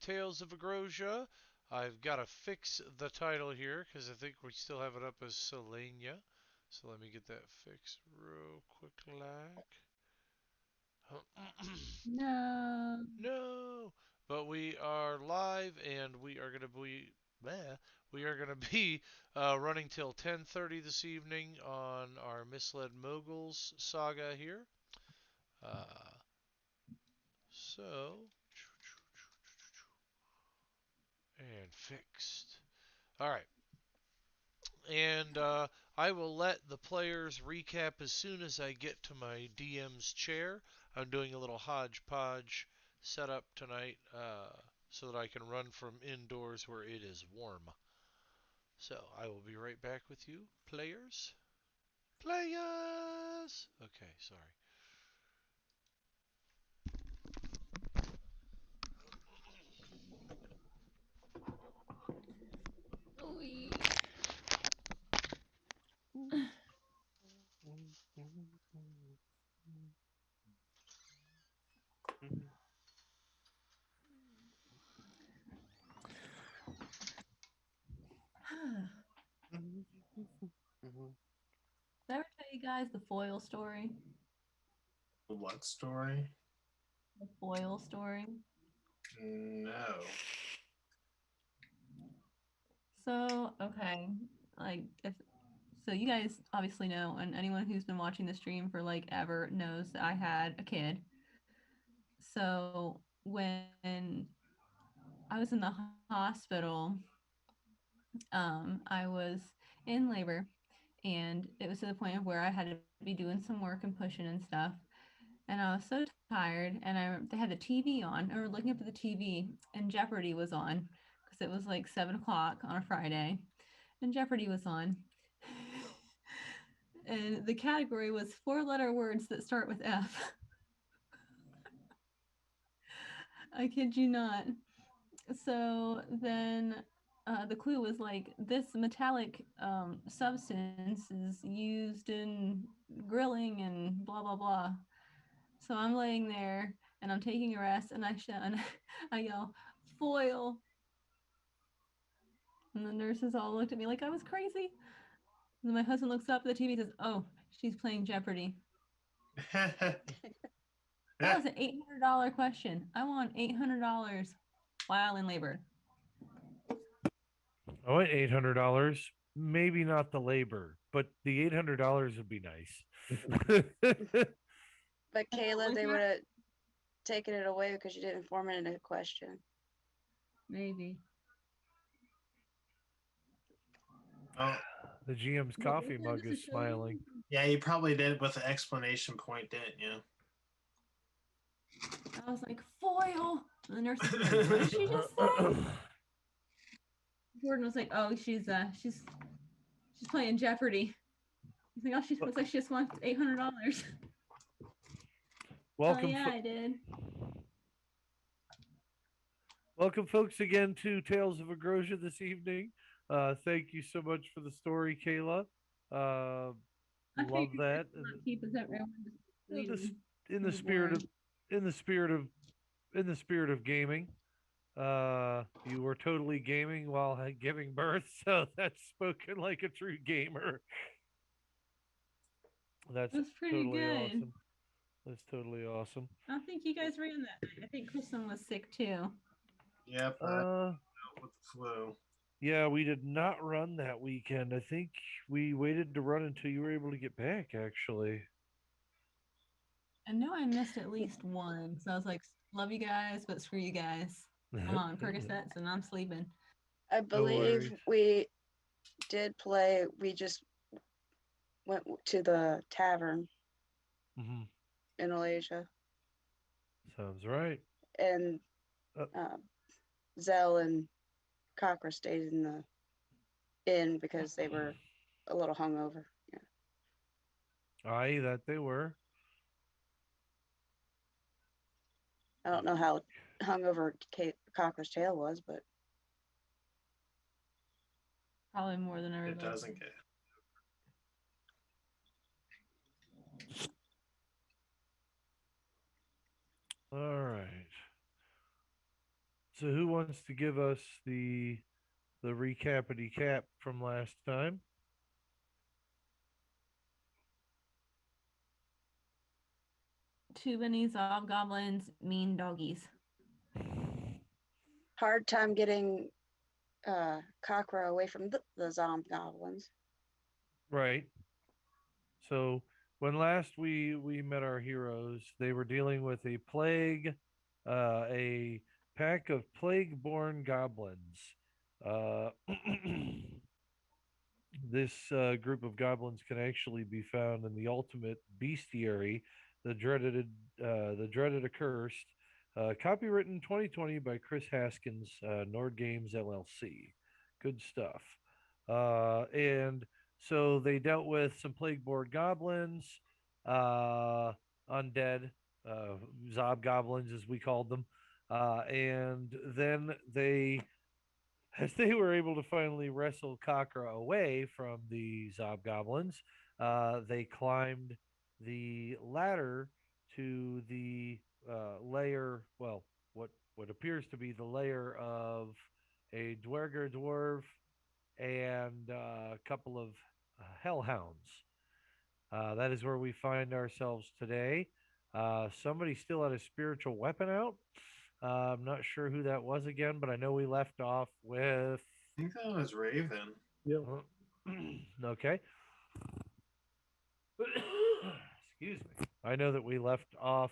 Tales of Agrosia. I've got to fix the title here because I think we still have it up as Selenia. So let me get that fixed real quick like. No. No, but we are live and we are going to be bleh, we are going to be running till 10:30 this evening on our Misled Moguls saga here. Uh, so and fixed. All right. And I will let the players recap as soon as I get to my DM's chair. I'm doing a little hodgepodge setup tonight so that I can run from indoors where it is warm. So I will be right back with you, players. Players! Okay, sorry. Oy. Did I ever tell you guys the foil story? What story? The foil story. No. So, okay, like if so you guys obviously know, and anyone who's been watching the stream for like ever knows that I had a kid. So when I was in the hospital, I was in labor, and it was to the point of where I had to be doing some work and pushing and stuff. And I was so tired, and they had the TV on. I was looking up at the TV, and Jeopardy was on because it was like 7 o'clock on a Friday, and Jeopardy was on. And the category was four-letter words that start with F. I kid you not. So then the clue was like this metallic substance is used in grilling and blah blah blah. So I'm laying there and I'm taking a rest, and I yell foil, and the nurses all looked at me like I was crazy. And then my husband looks up at the TV and says, "Oh, she's playing Jeopardy." That was an $800 question. I won $800 while in labor. I went $800. Maybe not the labor, but the $800 would be nice. But Kayla, Like they that? would have taken it away because you didn't form it in a question. Maybe. Oh, The GM's But coffee wasn't it mug just to is show you? smiling. yeah, you probably did with an explanation point, didn't you? I was like, foil. And the nurse was like, what did she just say? Gordon was like, oh, she's playing Jeopardy. He's like, oh, she looks like she just wants $800. Oh welcome, yeah, I did. welcome, folks, again to Tales of Agrosia this evening. Thank you so much for the story, Kayla. Uh, I figured love this that, would and keep us everyone just in the waiting in for the the spirit board. of in the spirit of in the spirit of gaming. You were totally gaming while giving birth, so that's spoken like a true gamer. It That's was pretty totally good. awesome. That's totally awesome. I don't think you guys ran that night. I think Kristen was sick too. Yep, I Uh, dealt with the flu. yeah, we did not run that weekend. I think we waited to run until you were able to get back, actually. I know I missed at least one. So I was like, love you guys, but screw you guys. I'm on No Percocets and I'm sleeping. I believe worries. we did play. We just went to the tavern Hmm. in Malaysia, Sounds right. and Uh, uh, Zell and Cockra stayed in the inn because they were a little hungover. Yeah, aye, that they were. I don't know how hungover Cockra's tail was, but Probably more than It everybody. doesn't get. All right. So who wants to give us the recapity cap from last time? Too many goblins, mean doggies. Hard time getting Cockroach away from the zombie goblins. Right. So when last we met our heroes, they were dealing with a plague, a pack of plague-born goblins. Uh, this group of goblins can actually be found in the ultimate bestiary, the dreaded accursed, copywritten 2020 by Chris Haskins, Nord Games LLC. Good stuff. And so they dealt with some plague-born goblins, uh, undead, uh, zob goblins as we called them, and then they as they were able to finally wrestle Kakra away from the Zobgoblins, they climbed the ladder to the layer, well, what appears to be the layer of a Dwerger dwarf and a couple of hellhounds. That is where we find ourselves today. Somebody still had a spiritual weapon out. I'm not sure who that was again, but I know we left off with. I think that was Raven. Yep. Okay. Excuse me. I know that we left off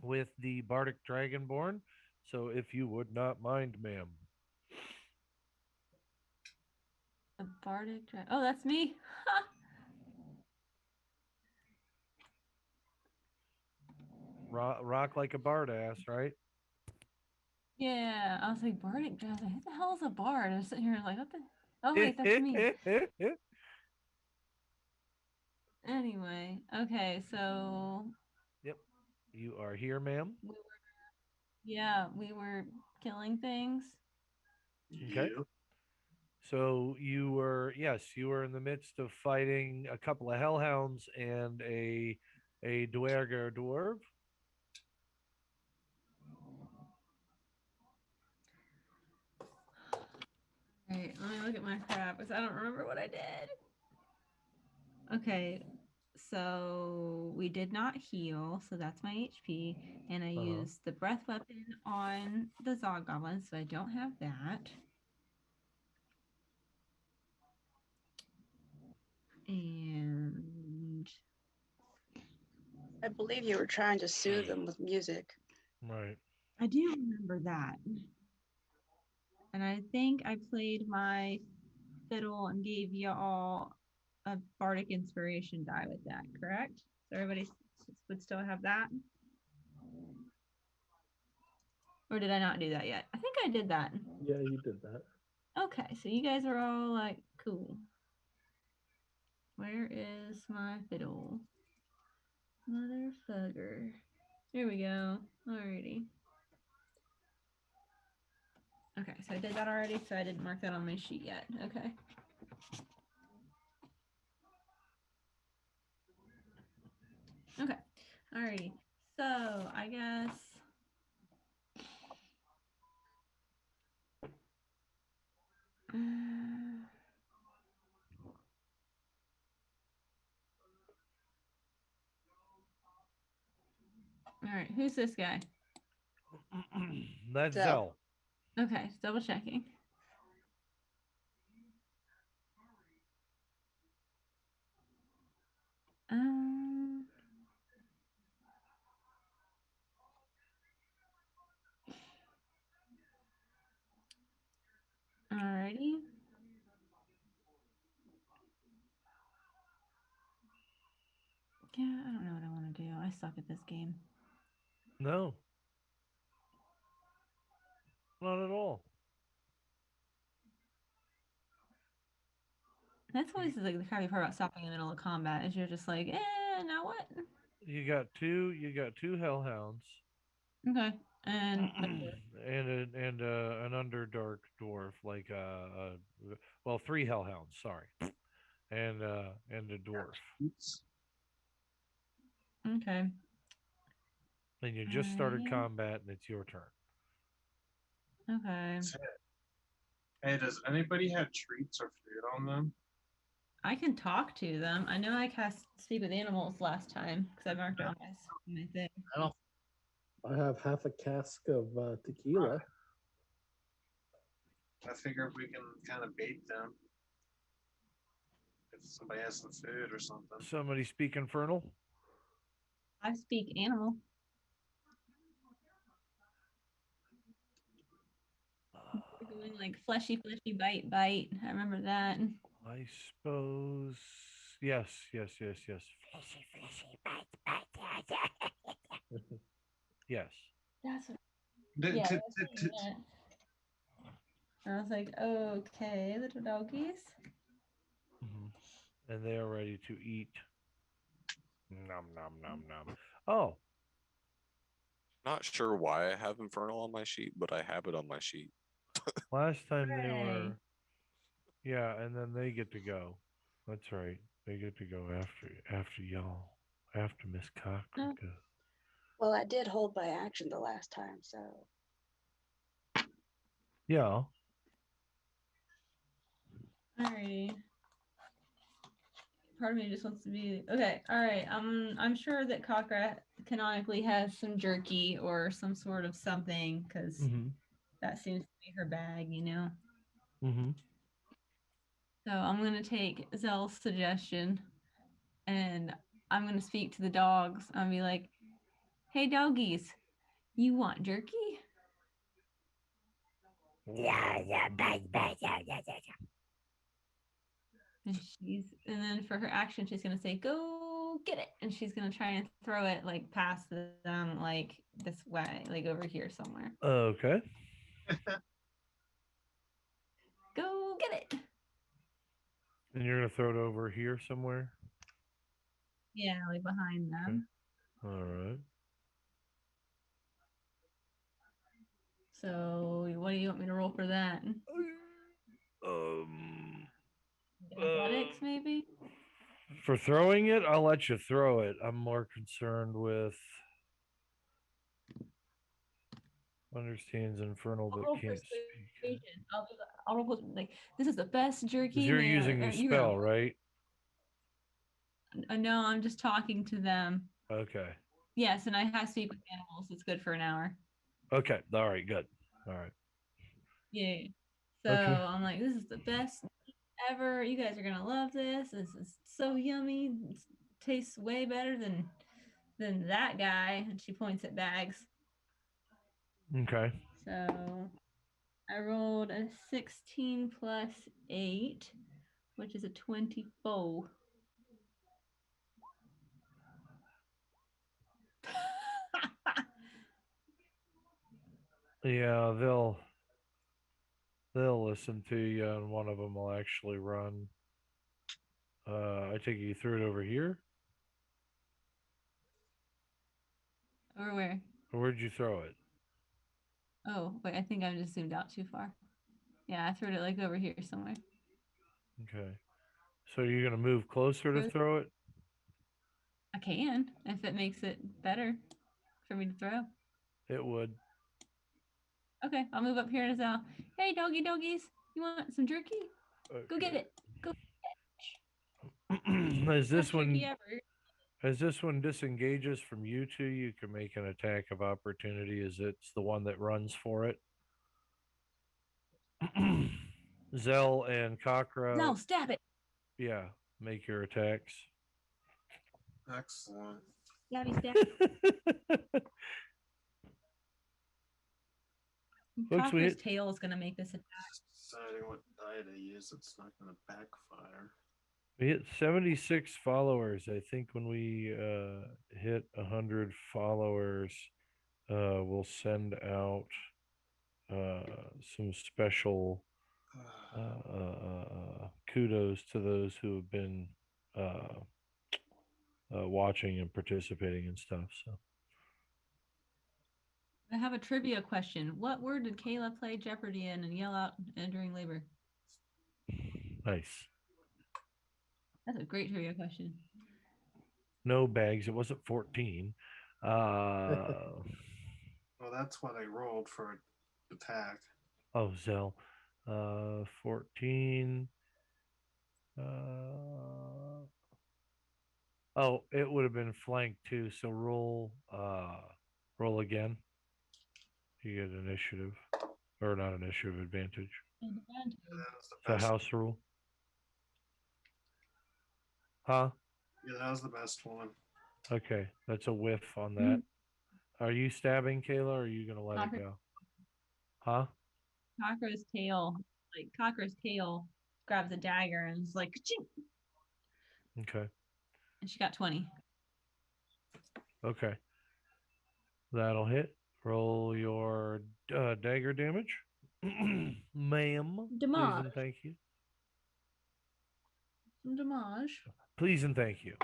with the Bardic Dragonborn. So if you would not mind, ma'am. A bardic dragon. Oh, that's me. Rock like a bard ass, right? Yeah, I was like bardic dragon. Who the hell is a bard? I was sitting here like, what the? Oh wait, that's me. Anyway, okay, so Yep. You are here, ma'am. we were killing things. Okay. Yeah. So you were in the midst of fighting a couple of hellhounds and a Dwerger dwarf. All right, let me look at my crap because I don't remember what I did. Okay, so we did not heal, so that's my HP, and I used the breath weapon on the Zog Goblin, so I don't have that. And I believe you were trying to soothe them with music. Right. I do remember that. And I think I played my fiddle and gave you all a bardic inspiration die with that, correct? So everybody would still have that? Or did I not do that yet? I think I did that. Yeah, you did that. Okay, so you guys are all like, cool. Where is my fiddle? Motherfucker. Here we go. Alrighty. Okay, so I did that already, so I didn't mark that on my sheet yet. Okay. Okay. Alrighty. So I guess all right, who's this guy? That's So- Zell. Okay, double checking. Um, Alrighty. Yeah, I don't know what I want to do. I suck at this game. No. Not at all. That's always like the crappy part about stopping in the middle of combat is you're just like, now what? You got two hellhounds. Okay. And and an underdark dwarf, like well, three hellhounds, sorry. And a dwarf. Oops. okay. And you just started Alrighty. combat and it's your turn. Okay. Hey, does anybody have treats or food on them? I can talk to them. I know I cast speak with animals last time because I marked it on my thing. I don't. I have half a cask of tequila. I figure we can kind of bait them if somebody has some food or something. Somebody speak infernal. I speak animal. We're going like fleshy, bite, bite. I remember that. I suppose. Yes, yes, yes, yes. Fleshy, fleshy, bite, bite. Yes. That's what. D- Yeah, t- I was t- thinking t- that. I was like, okay, little doggies. And they are ready to eat. Nom nom nom nom. Oh, Not sure why I have Infernal on my sheet, but I have it on my sheet. last time they Hooray. were. Yeah, and then they get to go. That's right. They get to go after y'all. After Miss Cochran Oh. goes. Well, I did hold by action the last time, so Yeah. Alrighty. Part of me just wants to be okay. All right. I'm sure that Cockrat canonically has some jerky or some sort of something because Mm-hmm. that seems to be her bag, you know. Mm-hmm. So I'm gonna take Zell's suggestion, and I'm gonna speak to the dogs. I'll be like, "Hey, doggies, you want jerky?" Yeah, yeah, bang, bang, yeah, yeah, yeah, yeah. And then for her action, she's gonna say, "Go get it," and she's gonna try and throw it like past them, like this way, like over here somewhere. Okay. Go get it. And you're gonna throw it over here somewhere. Yeah, like behind them. All right. So, what do you want me to roll for that? Um. Athletics, maybe? For throwing it, I'll let you throw it. I'm more concerned with understands infernal I'll but roll can't speak. persuasion. I'll roll like this is the best jerky. Because you're using the you're spell, right? No, I'm just talking to them. Okay. Yes, and I have speak with animals. It's good for an hour. Okay. All right. Good. All right. Yeah. So Okay. I'm like, this is the best ever. You guys are gonna love this. This is so yummy. It tastes way better than that guy. And she points at bags. Okay. So I rolled a 16 plus 8, which is a 24. Yeah, they'll listen to you, and one of them will actually run. I take it you threw it over here. Over where? Or where'd you throw it? Oh, wait, I think I just zoomed out too far. Yeah, I threw it like over here somewhere. Okay. So you're gonna move closer to throw it? I can, if it makes it better for me to throw. It would. Okay, I'll move up here as well. Hey, doggies, you want some jerky? Go get Okay. it. Go. As this Best one jerky ever. as this one disengages from you two, you can make an attack of opportunity as it's the one that runs for it. Zell and Kakra, No, stab it. yeah, make your attacks. Excellent. Stabby, stab. Folks, we Cocker's hit tail is gonna make this attack. Just deciding what die to use. It's not going to backfire. We hit 76 followers. I think when we hit 100 followers, we'll send out some special kudos to those who have been uh, watching and participating and stuff. So, I have a trivia question. What word did Kayla play Jeopardy in and yell out during labor? nice. That's a great trivia question. No bags. It wasn't 14. Well, that's what I rolled for attack. Oh, Zell. 14. Uh, oh, it would have been flanked too. So roll again. You get initiative, or not initiative advantage. Advantage. That was the It's a best. house rule. Huh? Yeah, that was the best one. Okay, that's a whiff on that. Mhm. Are you stabbing, Kayla, or are you gonna let it Cocker- go? Huh? Cocker's tail grabs a dagger and is like, "Ka-ching!" Okay. And she got 20. Okay. That'll hit. Roll your dagger damage. Ma'am. Please Damage. and thank you. Some damage. Please and thank you.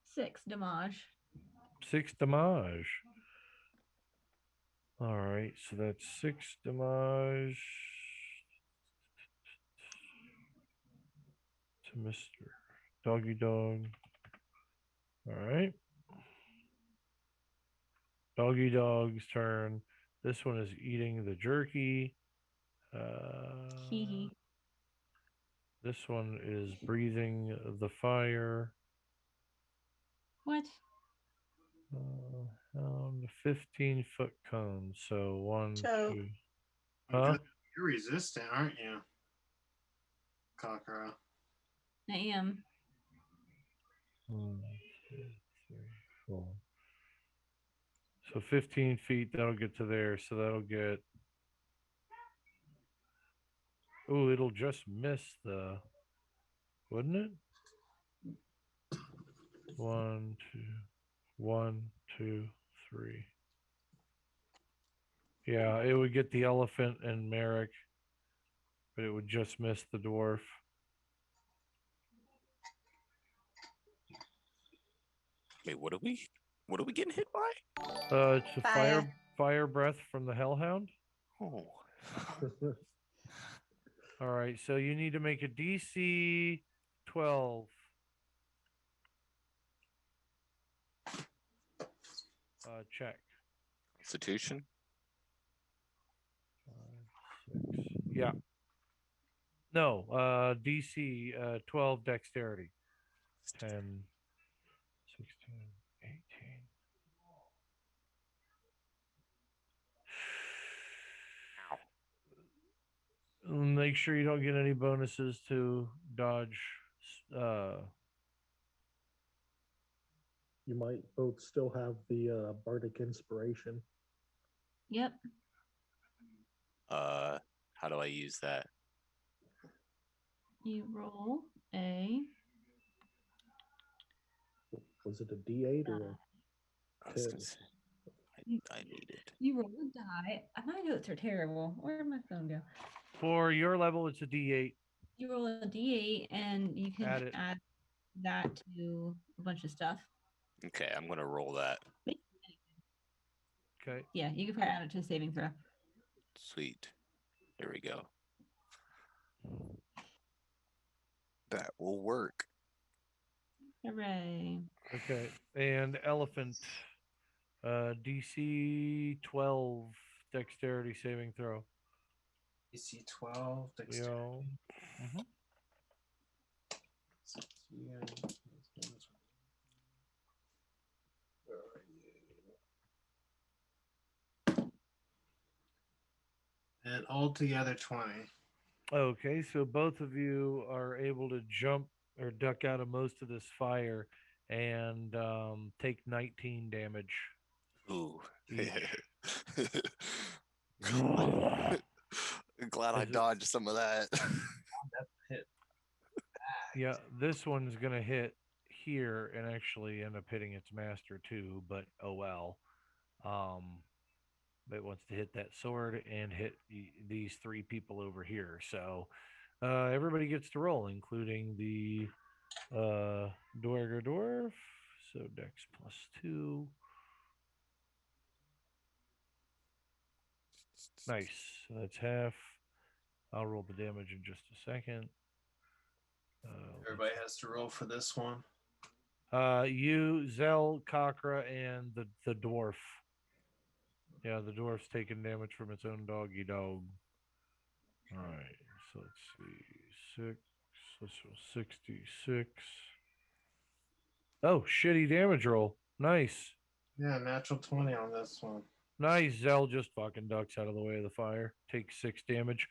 6 damage. 6 damage. All right, so that's 6 damage to Mr. Doggy Dog. All right. Doggy Dog's turn. This one is eating the jerky. Hee hee. This one is breathing the fire. What? 15-foot cone. So 1, So- 2. Because Huh? you're resistant, aren't you, Cockra? I am. 1, 2, 3, 4. So 15 feet, that'll get to there. So that'll get. Oh, it'll just miss the. Wouldn't it? 1, 2, 1, 2, 3. Yeah, it would get the elephant and Merrick, but it would just miss the dwarf. Wait, what are we? What are we getting hit by? It's a fire breath from the hellhound. Oh, All right, so you need to make a DC 12. Check. Constitution. 5, 6. Yeah. No, DC 12 dexterity. 10, 16, 18. Make sure you don't get any bonuses to dodge. You might both still have the bardic inspiration. Yep. How do I use that? You roll a. Was it a D8 or I was 10? gonna say, I need it. You roll a die. My notes are terrible. Where'd my phone go? For your level, it's a D8. You roll a d8 and you can Add it. add that to a bunch of stuff. Okay, I'm gonna roll that. Okay. Yeah, you can probably add it to a saving throw. Sweet. Here we go. That will work. Hooray. Okay. And elephant, DC 12 dexterity saving throw. AC 12, dexterity. Yo. Mhm. Where are you? And altogether 20. Okay, so both of you are able to jump or duck out of most of this fire and take 19 damage. Ooh. Each. Glad I Is it- dodged some of that. Yeah, this one's gonna hit here and actually end up hitting its master too, but oh well. It wants to hit that sword and hit these 3 people over here. So everybody gets to roll, including the dwarf. So dex +2. Nice. So that's half. I'll roll the damage in just a second. Everybody has to roll for this one. You, Zell, Kakra, and the dwarf. Yeah, the dwarf's taking damage from its own doggy dog. All right, so let's see. 6. Let's go 66. Oh, shitty damage roll. Nice. Yeah, natural 20 on this one. Nice. Zell just fucking ducks out of the way of the fire. Takes 6 damage.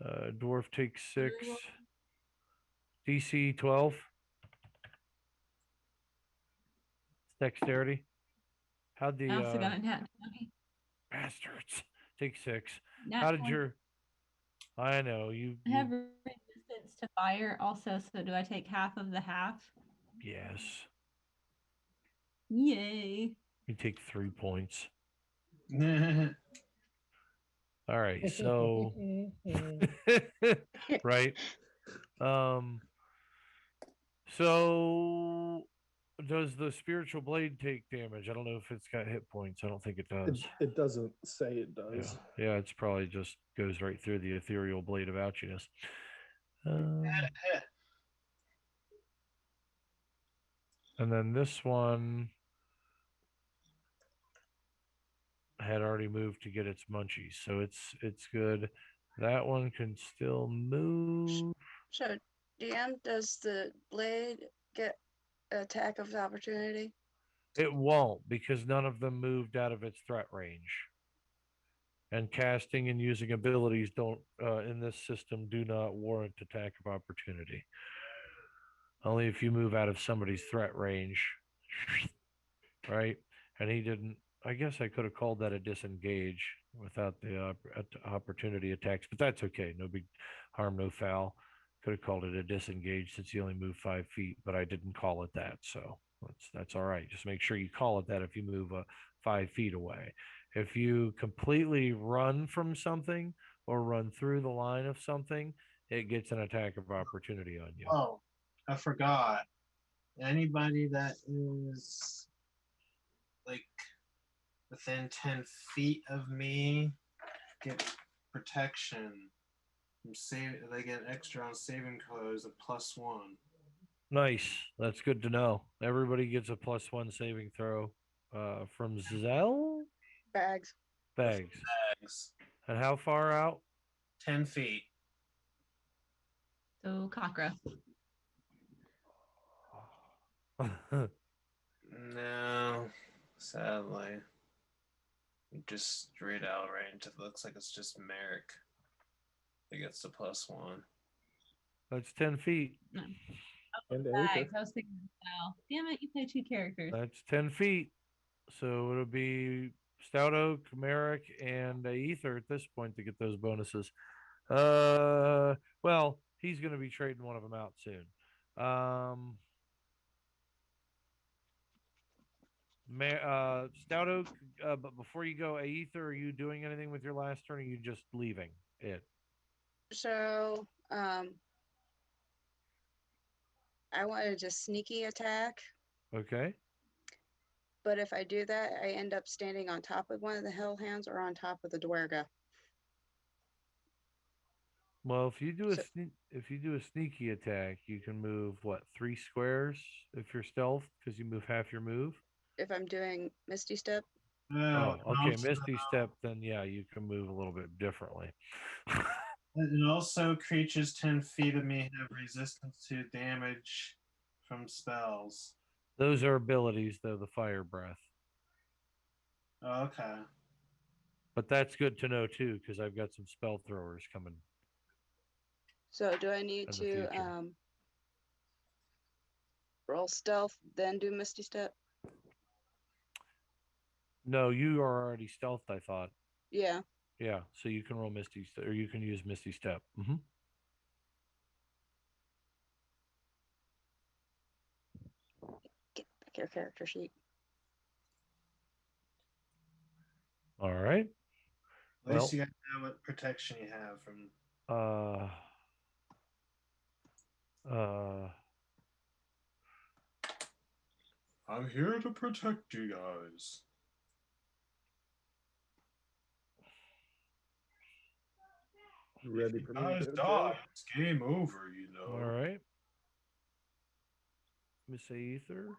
Dwarf takes 6. DC 12. Dexterity. How'd I the also got a nat 20. bastards take 6? Nat How did 20. your? I know you. I have resistance to fire also, so do I take half of the half? Yes. Yay. You take 3 points. Yeah, All right. So. Right. So does the spiritual blade take damage? I don't know if it's got hit points. I don't think it does. It doesn't say it Yeah, does. yeah, it's probably just goes right through the ethereal blade of ouchiness. And then this one had already moved to get its munchies, so it's good. That one can still move. So, DM, does the blade get attack of opportunity? It won't because none of them moved out of its threat range. And casting and using abilities don't in this system do not warrant attack of opportunity. Only if you move out of somebody's threat range, right? And he didn't. I guess I could have called that a disengage without the opportunity attacks, but that's okay. No big harm, no foul. Could have called it a disengage since he only moved 5 feet, but I didn't call it that, so that's all right. Just make sure you call it that if you move 5 feet away. If you completely run from something or run through the line of something, it gets an attack of opportunity on you. oh, I forgot. Anybody that is like within 10 feet of me get protection from they get extra on saving throws of +1. Nice. That's good to know. Everybody gets a +1 saving throw from Zell Bags. Bags. Bags. And how far out? 10 feet. So, Cockra. No, sadly. Just straight out range. It looks like it's just Merrick. It gets the +1. That's 10 feet. And Bags. Aether. I was thinking, wow. Damn it, you play 2 characters. That's 10 feet. So it'll be Stout Oak, Merrick, and Ether at this point to get those bonuses. Well, he's going to be trading one of them out soon. Stout Oak, but before you go, Aether, are you doing anything with your last turn, or are you just leaving it? So, I wanted to sneaky attack, Okay. but if I do that, I end up standing on top of one of the hellhounds or on top of the dwerga. Well, if you do So- a sneaky attack, you can move what 3 squares if you're stealth because you move half your move. If I'm doing Misty Step, Oh, okay, also, Misty Step. Then yeah, you can move a little bit differently. and also, creatures 10 feet of me have resistance to damage from spells. Those are abilities, though. The fire breath, Oh, okay. but that's good to know too because I've got some spell throwers coming. so do I need In the to future. roll stealth, then do Misty Step? No, you are already stealthed. I thought. Yeah. Yeah, so you can roll Misty or you can use Misty Step. Mm-hmm. Get back your character sheet. All right. At least Well, you guys know what protection you have from. uh, I'm here to protect you guys. Ready for me Guys to die. It's game over, you know. all right. Miss Aether,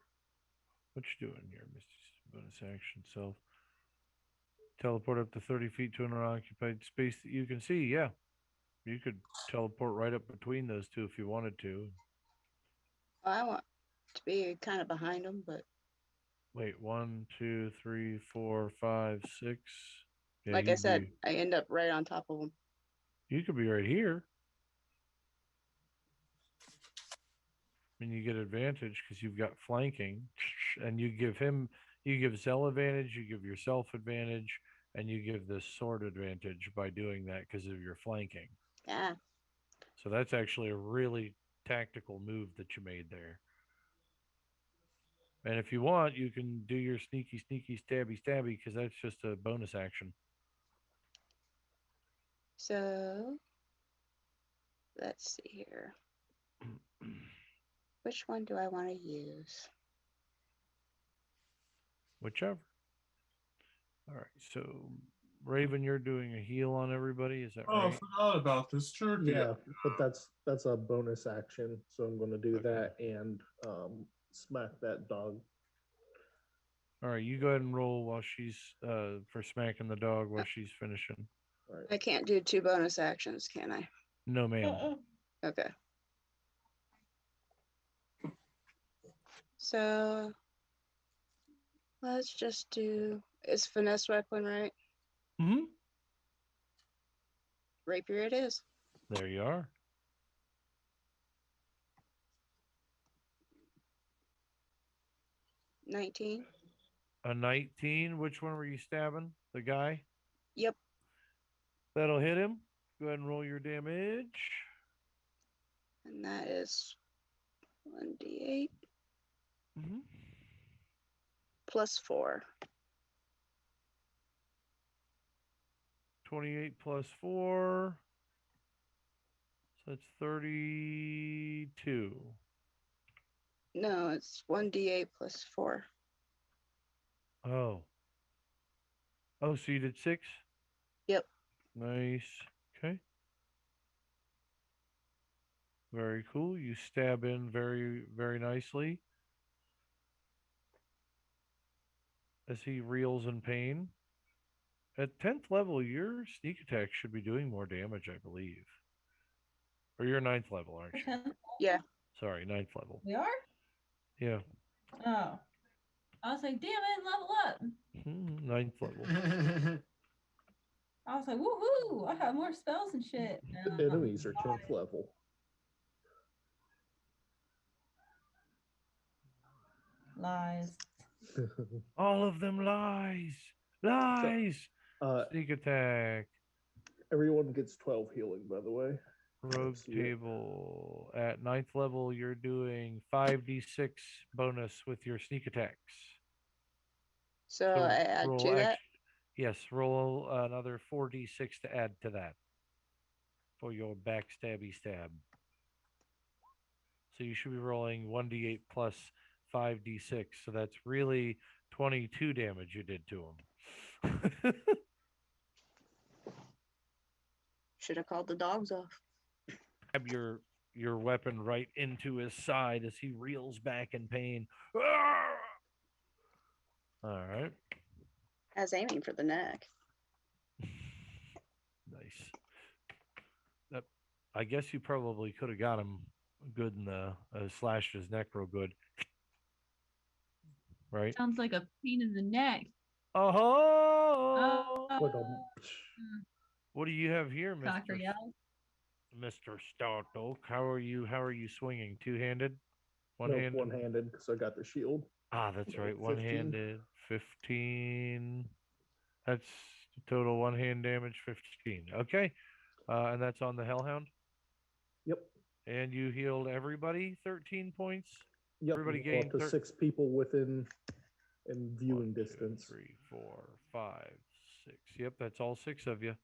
what you doing here, Misty? Bonus action self. Teleport up to 30 feet to an unoccupied space that you can see. Yeah. You could teleport right up between those two if you wanted to. I want to be kind of behind them, but Wait, 1, 2, 3, 4, 5, 6. Yeah, like I said, I end up right on top of them. you could be right here. And you get advantage because you've got flanking, and you give Zell advantage, you give yourself advantage, and you give this sword advantage by doing that because of your flanking. Yeah. So that's actually a really tactical move that you made there. And if you want, you can do your sneaky, stabby, because that's just a bonus action. So let's see here. Which one do I want to use? Whichever. All right. So, Raven, you're doing a heal on everybody. Is that Oh, I right? forgot about this turkey. Yeah, but that's a bonus action, so I'm going to do Okay. that and smack that dog. All right. You go ahead and roll while she's for smacking the dog while she's finishing. All right. I can't do 2 bonus actions, can I? No, ma'am. Okay. So let's just do. It's finesse weapon, right? Mm-hmm. Rapier it is. There you are. $19. A 19. Which one were you stabbing? The guy? Yep. That'll hit him. Go ahead and roll your damage. And that is 1d8 Mm-hmm. plus 4. 28 plus 4. So that's 32. No, it's 1d8 plus 4. Oh. Oh, so you did 6? Yep. Nice. Okay. Very cool. You stab in very, very nicely as he reels in pain. At 10th level, your sneak attack should be doing more damage, I believe. Or you're 9th level, aren't you? Yeah. Sorry, 9th level. We are? Yeah. Oh. I was like, damn it, level up. 9th level. I was like, woohoo, I have more spells and shit. The enemies are 10th level. Lies. All of them lies. Lies. Sneak attack. Everyone gets 12 healing, by the way. Rogue table. At 9th level, you're doing 5d6 bonus with your sneak attacks. So I add to that? Yes, roll another 4d6 to add to that for your backstabby stab. So you should be rolling 1d8 plus 5d6. So that's really 22 damage you did to him. Should have called the dogs off. Stab your weapon right into his side as he reels back in pain. All right. I was aiming for the neck. Nice. I guess you probably could have got him good in the slashed his neck real good. Right? Sounds like a pain in the neck. Oh! What do you have here, Mr. Startalk? How are you swinging? Two-handed? One-handed? No, one-handed because I got the shield. Ah, that's right. One-handed. 15. That's total one-hand damage, 15. Okay. And that's on the Hellhound? Yep. And you healed everybody 13 points? Yep. Everybody gained up to 6 people within in viewing distance. 2, 3, 4, 5, 6. Yep, that's all 6 of you.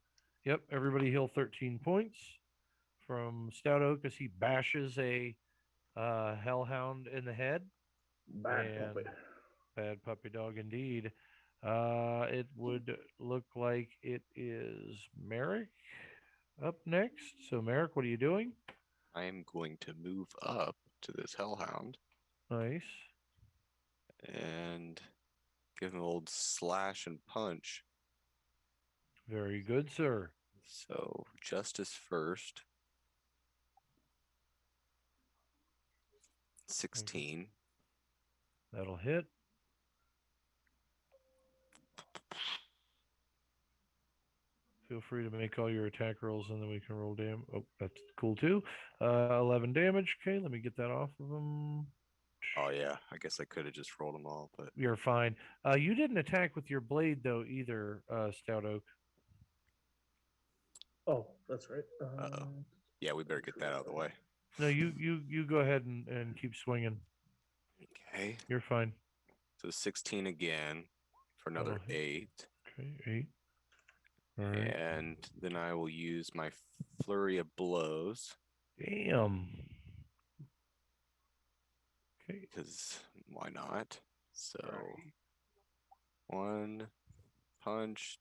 Yep, everybody heal 13 points from Stout Oak as he bashes a Hellhound in the head. Bad puppy. Bad puppy dog indeed. It would look like it is Merrick up next. So, Merrick, what are you doing? I am going to move up to this Hellhound Nice. and give him an old slash and punch Very good, sir. So justice first. 16. That'll hit. Feel free to make all your attack rolls and then we can roll damage. Oh, that's cool too. 11 damage. Okay, let me get that off of him. Oh yeah, I guess I could have just rolled them all, but You're fine. You didn't attack with your blade though either, Stout Oak. Oh, that's right. uh-oh. Yeah, we better get that out of the way. No, you go ahead and keep swinging. Okay. You're fine. So 16 again for another That'll hit. 8. Okay, 8. All right. And then I will use my flurry of blows. Damn. Okay. Because why not? So 1 punch,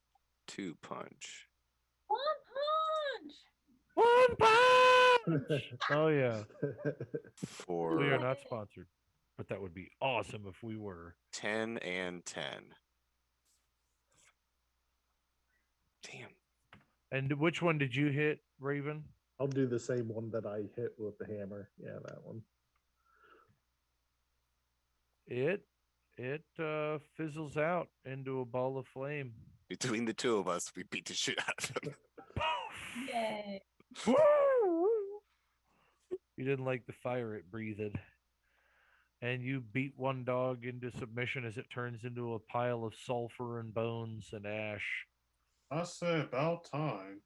2 punch. One punch. One punch. Oh yeah. For We are not sponsored, but that would be awesome if we were. 10 and 10. Damn. And which one did you hit, Raven? I'll do the same one that I hit with the hammer. Yeah, that one. It fizzles out into a ball of flame. Between the two of us, we beat the shit out of him. Yay. You didn't like the fire it breathed. And you beat one dog into submission as it turns into a pile of sulfur and bones and ash. I say about time.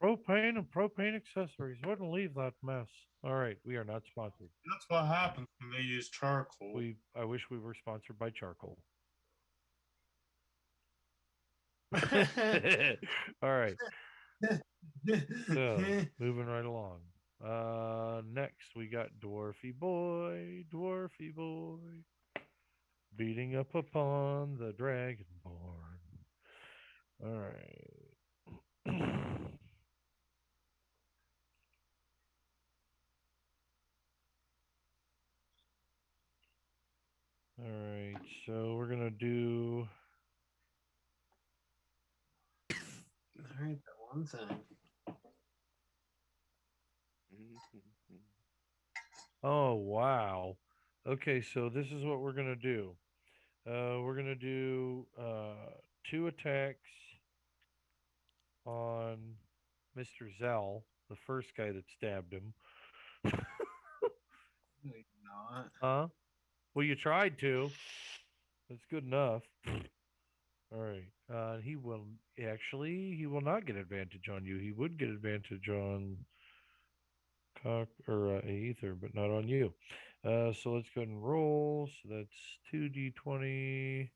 Propane and propane accessories wouldn't leave that mess. All right, we are not sponsored. That's what happens when they use charcoal. I wish we were sponsored by charcoal. All right. So moving right along. Next we got Dwarfy Boy, beating up upon the Dragonborn. All right. All right, so we're gonna do. All right, that one thing. Oh wow. Okay, so this is what we're gonna do. We're gonna do 2 attacks on Mr. Zell, the first guy that stabbed him. No, you're not. Huh? Well, you tried to. That's good enough. All right. He will not get advantage on you. He would get advantage on Aether, but not on you. So let's go ahead and roll. So that's 2d20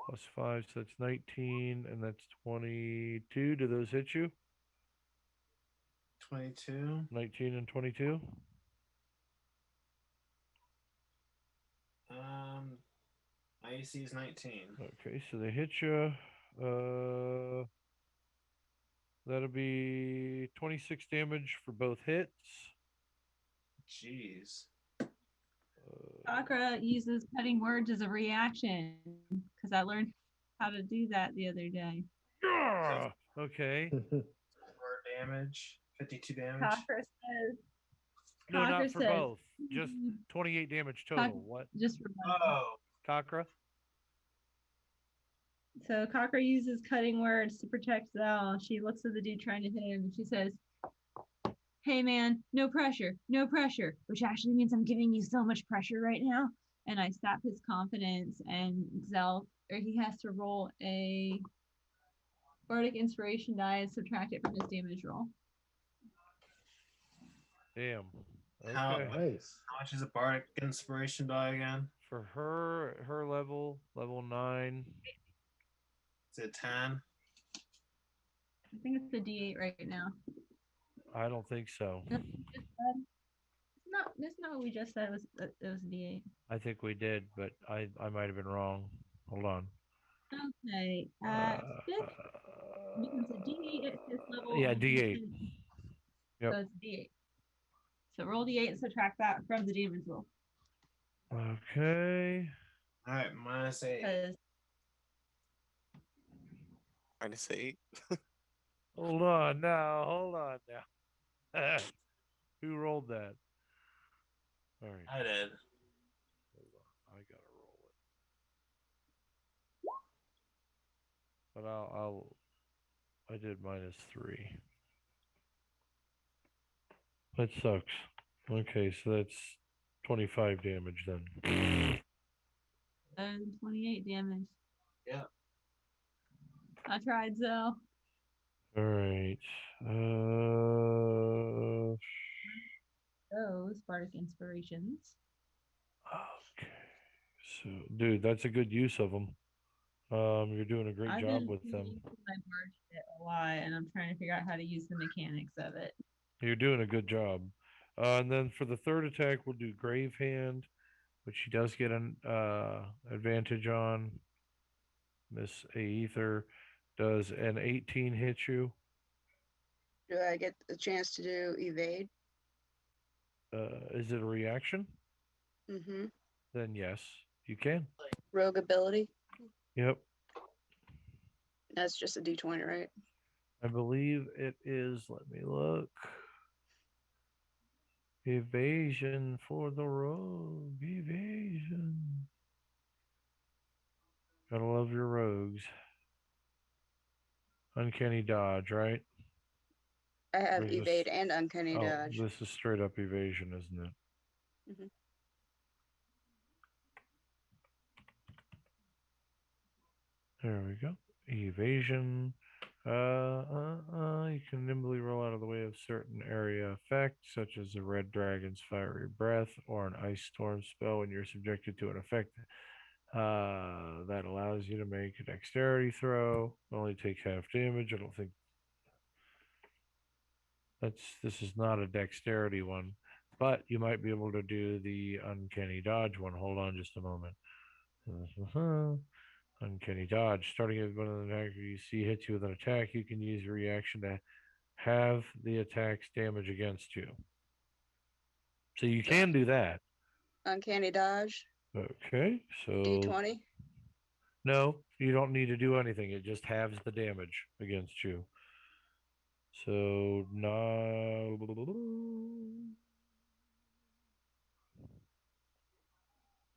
plus 5, so that's 19, and that's 22. Do those hit you? 22. 19 and 22? My AC is 19. Okay, so they hit you. That'll be 26 damage for both hits. Jeez. Chakra uses cutting words as a reaction because I learned how to do that the other day. Okay. 4 damage. 52 damage. Chakra says. No, Chakra not for says, both. Just 28 damage total. Chakra- What? Just for one. Oh. Kakra? So Chakra uses cutting words to protect Zal. She looks at the dude trying to hit him and she says, "Hey man, no pressure, no pressure," which actually means I'm giving you so much pressure right now. And I sap his confidence, and he has to roll a Bardic Inspiration die and subtract it from his damage roll. Damn. Okay. Nice. How much is a Bardic Inspiration die again? For her level 9. Is it 10? I think it's the D8 right now. I don't think so. That's not what we just said. It was D8. I think we did, but I might have been wrong. Hold on. Okay. At fifth, becomes a D8 at fifth level. Yeah, D8. Yep. So it's D8. So roll D8 and subtract that from the demon's roll. Okay. All right, minus 8. Because -8. Hold on now. Hold on now. Who rolled that? All right. I did. Hold on. I gotta roll it. But I did -3. That sucks. Okay, so that's 25 damage then. And 28 damage. Yeah. I tried, so. All right. Those Bardic Inspirations. Okay. So, dude, that's a good use of them. You're doing a great I've job been with them. using my bard shit a lot, and I'm trying to figure out how to use the mechanics of it. You're doing a good job. And then for the third attack, we'll do Grave Hand, which she does get an advantage on. Miss Aether does an 18 hit you. Do I get a chance to do evade? Is it a reaction? Mm-hmm. Then yes, you can. Rogue ability? Yep. That's just a D20, right? I believe it is. Let me look. Evasion for the rogue. Evasion. Gotta love your rogues. Uncanny dodge, right? I have Or is evade this? and uncanny Oh, dodge. this is straight up evasion, isn't it? Mm-hmm. There we go. Evasion. You can nimbly roll out of the way of certain area effects, such as a red dragon's fiery breath or an ice storm spell when you're subjected to an effect that allows you to make a dexterity throw. Only take half damage. I don't think this is not a dexterity one, but you might be able to do the uncanny dodge one. Hold on just a moment. Uncanny dodge. Starting with one of the attacker you see hits you with an attack, you can use your reaction to have the attack's damage against you. So you can do that. Uncanny dodge? Okay, so D20? no, you don't need to do anything. It just halves the damage against you. So now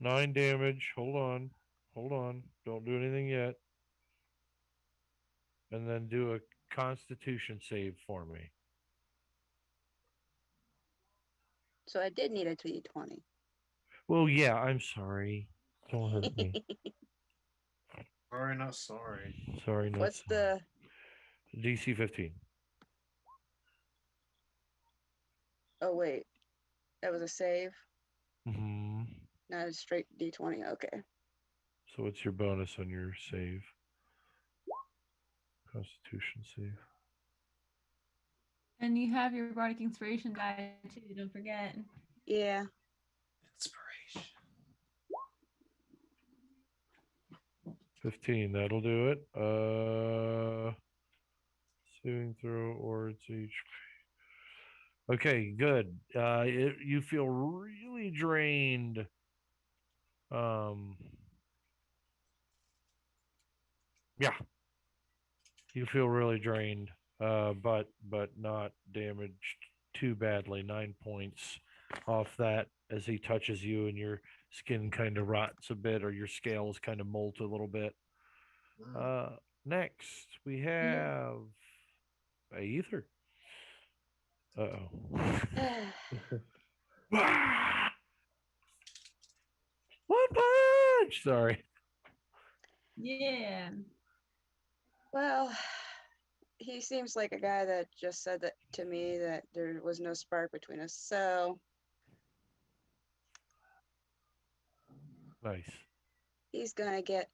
9 damage. Hold on. Don't do anything yet. And then do a Constitution save for me. So I did need a D20. Well, yeah. I'm sorry. Don't hurt me. Sorry, not sorry. Sorry, not What's sorry. the... DC 15. Oh, wait. That was a save? Mm-hmm. Not a straight D20. Okay. So what's your bonus on your save? Constitution save. And you have your Bardic Inspiration die too, don't forget. Yeah. Inspiration. 15. That'll do it. Saving throw or it's HP. Okay, good. You feel really drained. Yeah, you feel really drained. But not damaged too badly. 9 points off that as he touches you, and your skin kind of rots a bit, or your scales kind of molt a little bit. Next we have Aether. One punch. Sorry. Yeah. Well, he seems like a guy that just said that to me that there was no spark between us. So Nice. he's gonna get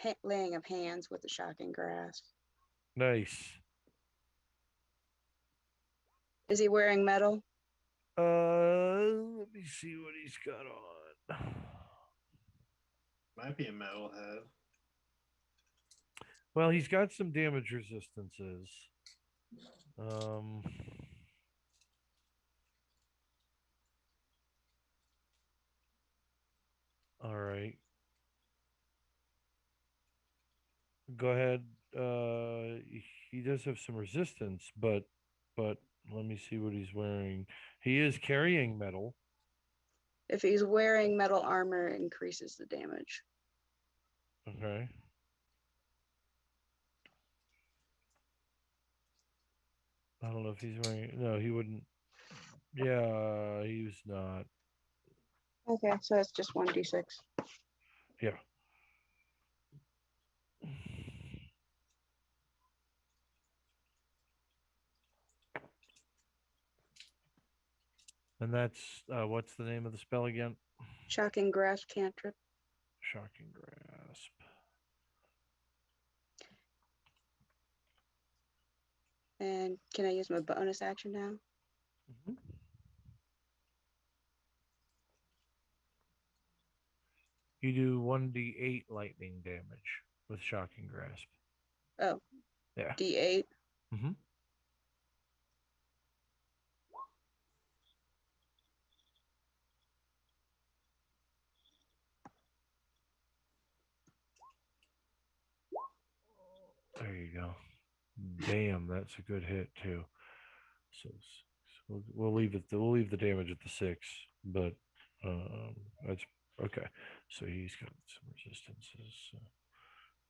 a laying of hands with the shocking grasp. Nice. Is he wearing metal? Let me see what he's got on. Might be a metalhead. Well, he's got some damage resistances. Um, all right. Go ahead. he does have some resistance, but let me see what he's wearing. He is carrying metal. If he's wearing metal armor, it increases the damage. Okay. I don't know if he's wearing. No, he wouldn't. Yeah, he was not. Okay, so it's just 1d6. Yeah. And that's what's the name of the spell again? Shocking grasp cantrip. Shocking grasp. And can I use my bonus action now? Mm-hmm. You do 1d8 lightning damage with shocking grasp. Oh, Yeah. d8. Mm-hmm. There you go. Damn, that's a good hit too. So, we'll leave it. We'll leave the damage at the 6, but that's okay. So he's got some resistances.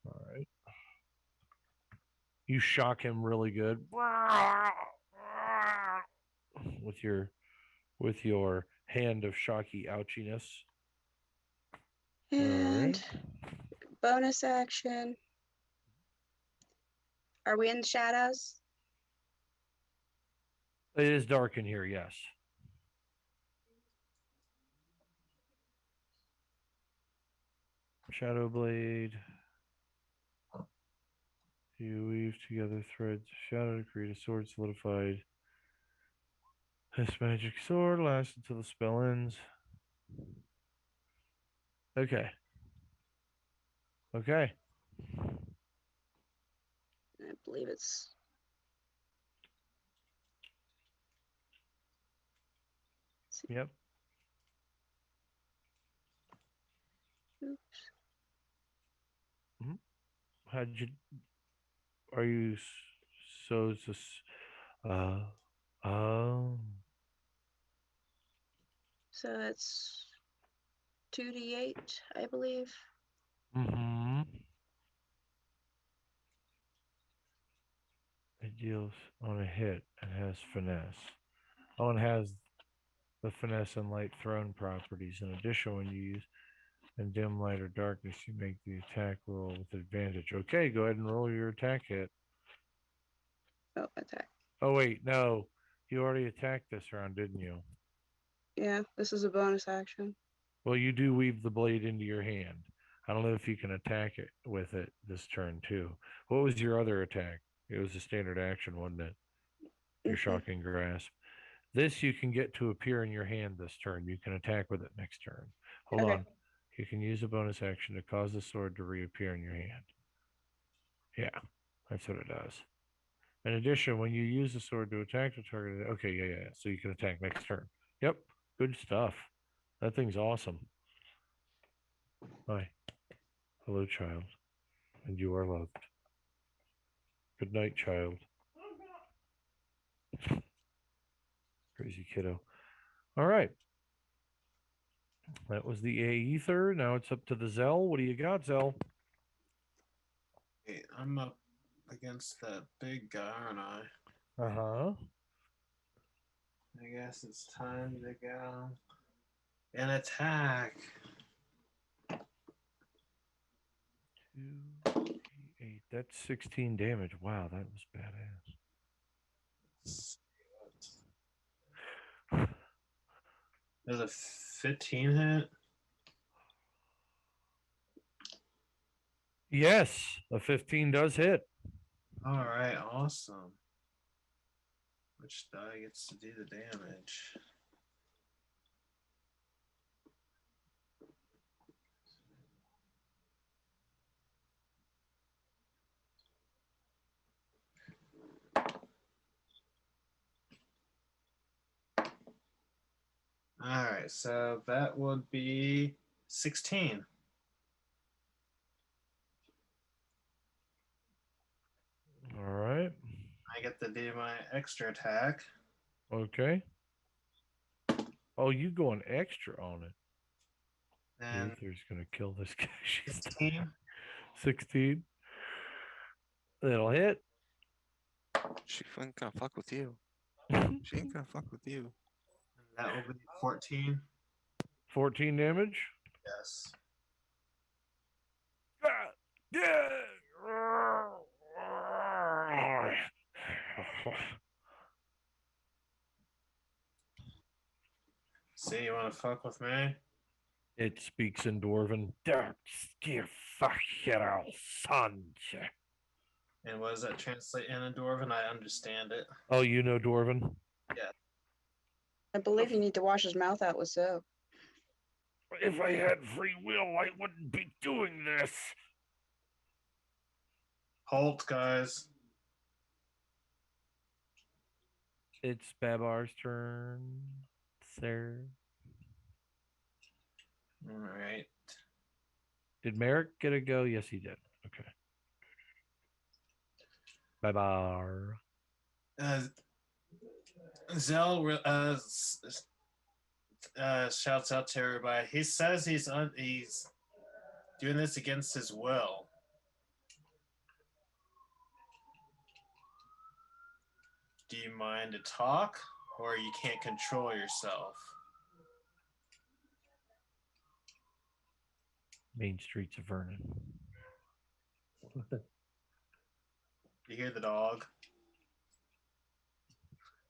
All right. You shock him really good with your hand of shocky ouchiness. All And right. bonus action. Are we in the shadows? It is dark in here. Yes. Shadow blade. You weave together threads of shadow to create a sword solidified. This magic sword lasts until the spell ends. Okay. Okay. I believe it's. Yep. Oops. Mm-hmm. How'd you? Are you? So it's just. Oh. So it's 2d8, I believe. Mm-hmm. It deals on a hit and has finesse. Oh, and has the finesse and light thrown properties. In addition, when you use in dim light or darkness, you make the attack roll with advantage. Okay, go ahead and roll your attack hit. Oh, attack. Oh wait, no. You already attacked this round, didn't you? Yeah, this is a bonus action. Well, you do weave the blade into your hand. I don't know if you can attack it with it this turn too. What was your other attack? It was a standard action, wasn't it? Your shocking grasp. This you can get to appear in your hand this turn. You can attack with it next turn. Hold Okay. on. You can use a bonus action to cause the sword to reappear in your hand. Yeah, that's what it does. In addition, when you use the sword to attack the target, okay, yeah. So you can attack next turn. Yep, good stuff. That thing's awesome. Hi. Hello, child. And you are loved. Good night, child. Crazy kiddo. All right. That was the Aether. Now it's up to the Zell. What do you got, Zell? Hey, I'm up against that big guy, aren't I? Uh-huh. I guess it's time to go and attack. 2d8. That's 16 damage. Wow, that was badass. There's a 15 hit. Yes, a 15 does hit. All right, awesome. Which die gets to do the damage? All right, so that would be 16. get to do my extra attack. Okay. Oh, you going extra on it. And Luther's going to kill this guy. She's 16. 16. That'll hit. She ain't gonna fuck with you. She ain't gonna fuck with you. And that will be 14. 14 damage. Yes. Yeah. See, you want to fuck with me? It speaks in Dwarven. And what does that translate in a Dwarven? I understand it. Oh, you know Dwarven? I believe you need to wash his mouth out with soap. If I had free will, I wouldn't be doing this. Halt, guys. It's Babar's turn, sir. All right. Did Merrick get a go? Yes, he did. Okay. Babar. Zell shouts out to everybody. He says he's doing this against his will. Do you mind to talk, or you can't control yourself? Main streets of Vernon. You hear the dog?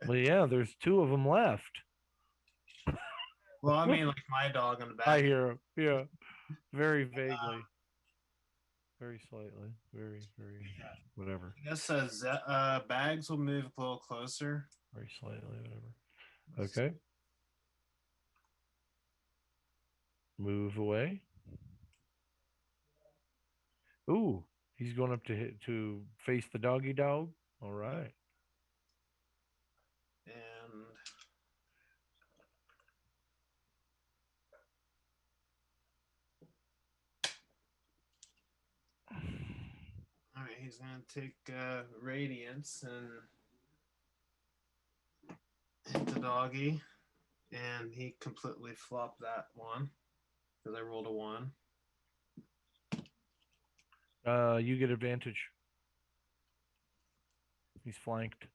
Well, yeah, there's 2 of them left. Well, I mean, like my dog in the back. I hear him. Yeah. Very vaguely. Very slightly. Very, whatever. I guess Bags will move a little closer. Very slightly, whatever. Okay. Move away. Ooh, he's going up to face the doggy dog. All right. And all right, he's gonna take radiance and hit the doggy, and he completely flopped that one because I rolled a 1. You get advantage. He's flanked.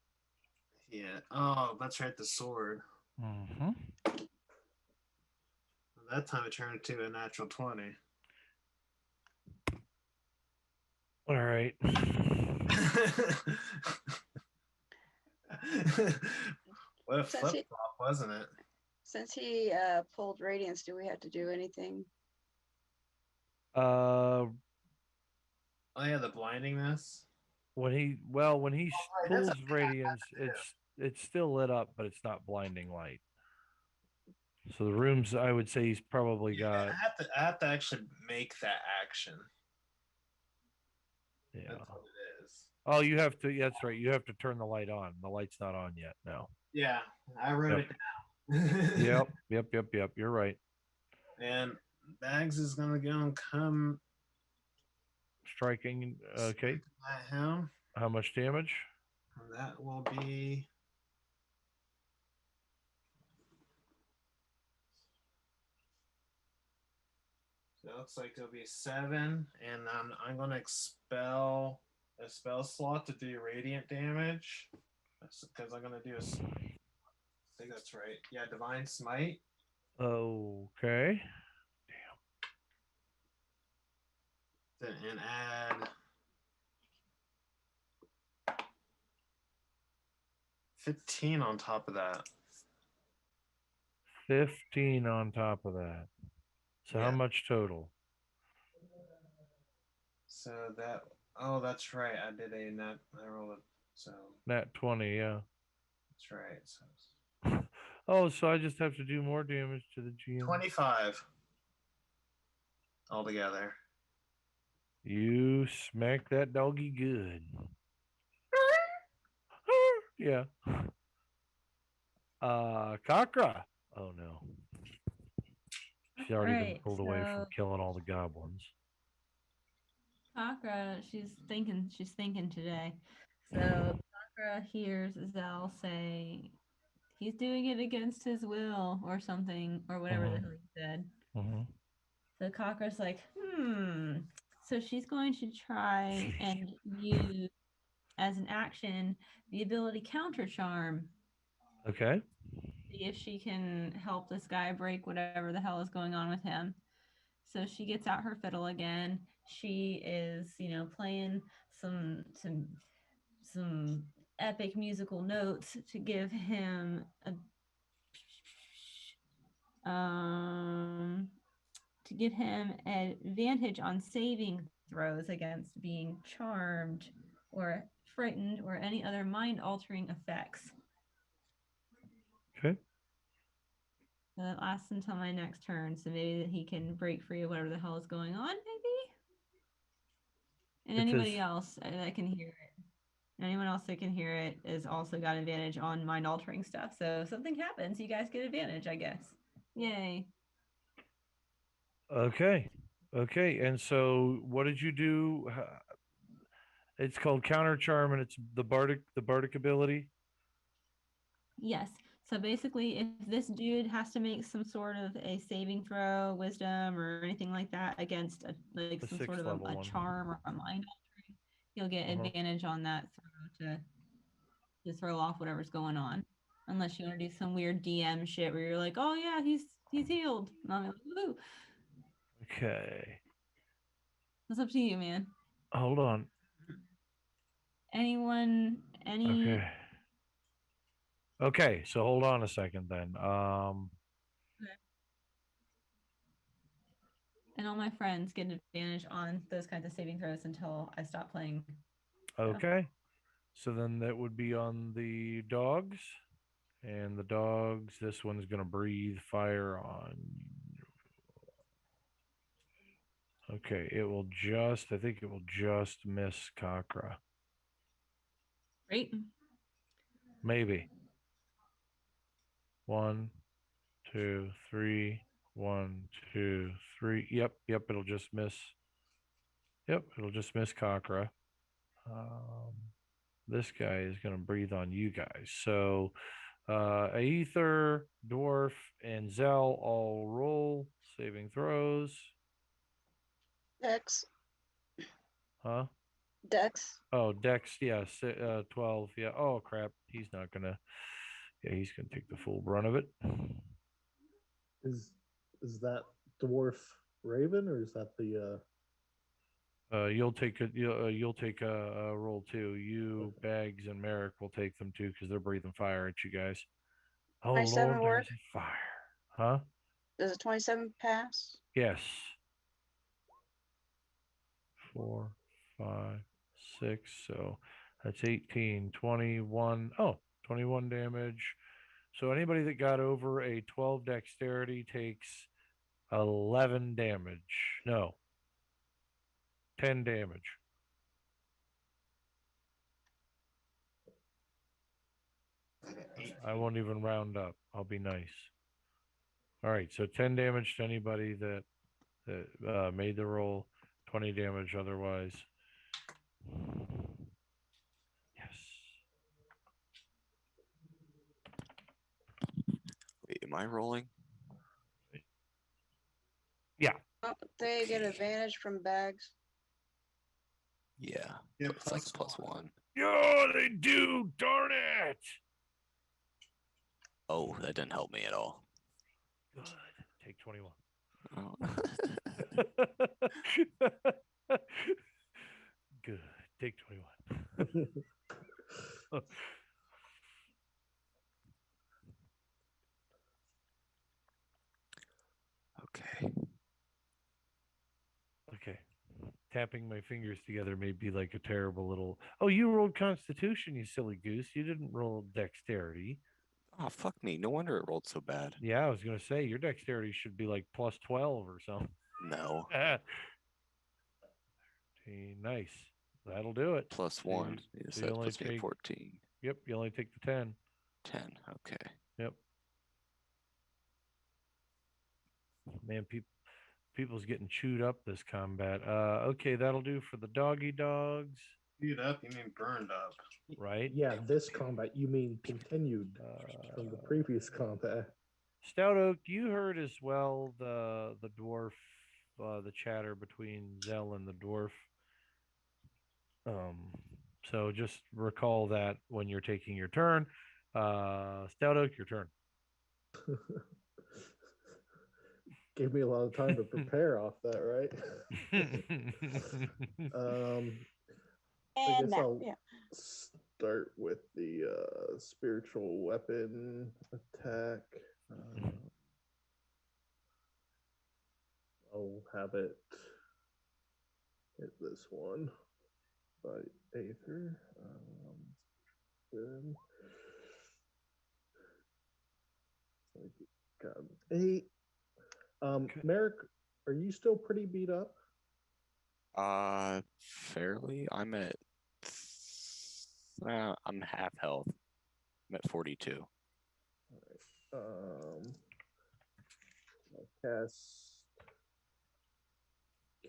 Yeah. Oh, that's right, the sword. Mm-hmm. That time it turned to a natural 20. All right. What a flip flop, wasn't it? Since he pulled radiance, do we have to do anything? Uh, Oh yeah, the blindingness. when he that's pulls radiance, it's still lit up, but it's not blinding light. So the rooms, I would say he's probably got. I have to actually make that action. Yeah. That's what it is. Oh, you have to. That's right. You have to turn the light on. The light's not on yet. No. Yeah, I wrote it down. Yep. You're right. And Bags is gonna go and come striking. Okay. At him. How much damage? That will be. So it looks like it'll be 7, and I'm going to expel a spell slot to do radiant damage. Because I'm going to do I think that's right. Yeah, Divine Smite. Okay. Damn. And add 15 on top of that. 15 on top of that. So how much total? So that, that's right. I did a nat, I rolled it. So nat 20, yeah. That's right. So oh, so I just have to do more damage to the GM. 25 altogether. You smack that doggy good. Yeah. Kakra. Oh no. She's already been pulled away from killing all the goblins. Kakra, she's thinking today. So Kakra hears Zell say he's doing it against his will or something, or whatever the hell he said. Mm-hmm. So Kakra's like, So she's going to try and use as an action the ability counter charm. Okay. See if she can help this guy break whatever the hell is going on with him. So she gets out her fiddle again. She is, playing some epic musical notes to give him to give him an advantage on saving throws against being charmed or frightened or any other mind altering effects. Okay. So that lasts until my next turn, so maybe that he can break free of whatever the hell is going on, maybe? And It says anybody else that can hear it. Anyone else that can hear it is also got advantage on mind altering stuff. So if something happens, you guys get advantage, I guess. Yay. okay. Okay. And so what did you do? It's called counter charm, and it's the bardic ability. Yes. So basically, if this dude has to make some sort of a saving throw, wisdom, or anything like that against The some sort sixth of level a one. charm or a mind altering, he'll get Uh-huh. advantage on that throw to throw off whatever's going on. Unless you want to do some weird DM shit where you're like, oh yeah, he's healed. And I'm like, woo. Okay. It's up to you, man. Hold on. Anyone, Okay. Okay. So hold on a second then. and all my friends get advantage on those kinds of saving throws until I stop playing. Okay. So then that would be on the dogs. And the dogs, this one's going to breathe fire on. Okay, I think it will just miss Kakra. Great. Maybe. 1, 2, 3. 1, 2, 3. Yep, it'll just miss. Yep, it'll just miss Kakra. This guy is going to breathe on you guys. So, Aether, Dwarf, and Zell all roll saving throws. Dex. Huh? Dex. Oh, Dex, yes, 12. Yeah. Oh, crap. He's not going to. Yeah, he's going to take the full brunt of it. Is that dwarf Raven or is that the You'll take a roll too. You, okay. Bags, and Merrick will take them too because they're breathing fire at you guys. Oh 27 Lord, work? there's a fire. Huh? Does a 27 pass? Yes. 4, 5, 6. So that's 18, 21. Oh, 21 damage. So anybody that got over a 12 dexterity takes 11 damage. No, 10 damage. I won't even round up. I'll be nice. All right, so 10 damage to anybody that made the roll, 20 damage otherwise. Yes. Wait, am I rolling? Yeah. They get Okay. advantage from bags. Yeah. Yeah, It's like plus +1. Oh, they do. Darn it. Oh, that didn't help me at all. Good. Take 21. Oh. Good. Take 21. Okay. Okay. Tapping my fingers together may be like a terrible little. Oh, you rolled Constitution, you silly goose. You didn't roll Dexterity. Oh, fuck me. No wonder it rolled so bad. Yeah, I was gonna say your Dexterity should be like plus 12 or something. No. Nice. That'll do it. +1. So So you that only puts me at take. 14. Yep, you only take the 10. 10. Okay. Yep. Man, people's getting chewed up this combat. Okay, that'll do for the doggy dogs. Beat up, you mean burned up. right? Yeah, this combat, you mean continued from the previous combat. Stout Oak, you heard as well the dwarf, the chatter between Zell and the dwarf. Um, so just recall that when you're taking your turn. Stout Oak, your turn. Gave me a lot of time to prepare off that, right? I guess I'll start with the spiritual weapon attack. I'll have it hit this one by Aether. Then I got an 8. Merrick, are you still pretty beat up? Fairly. I'm half health. I'm at 42. All right. I'll cast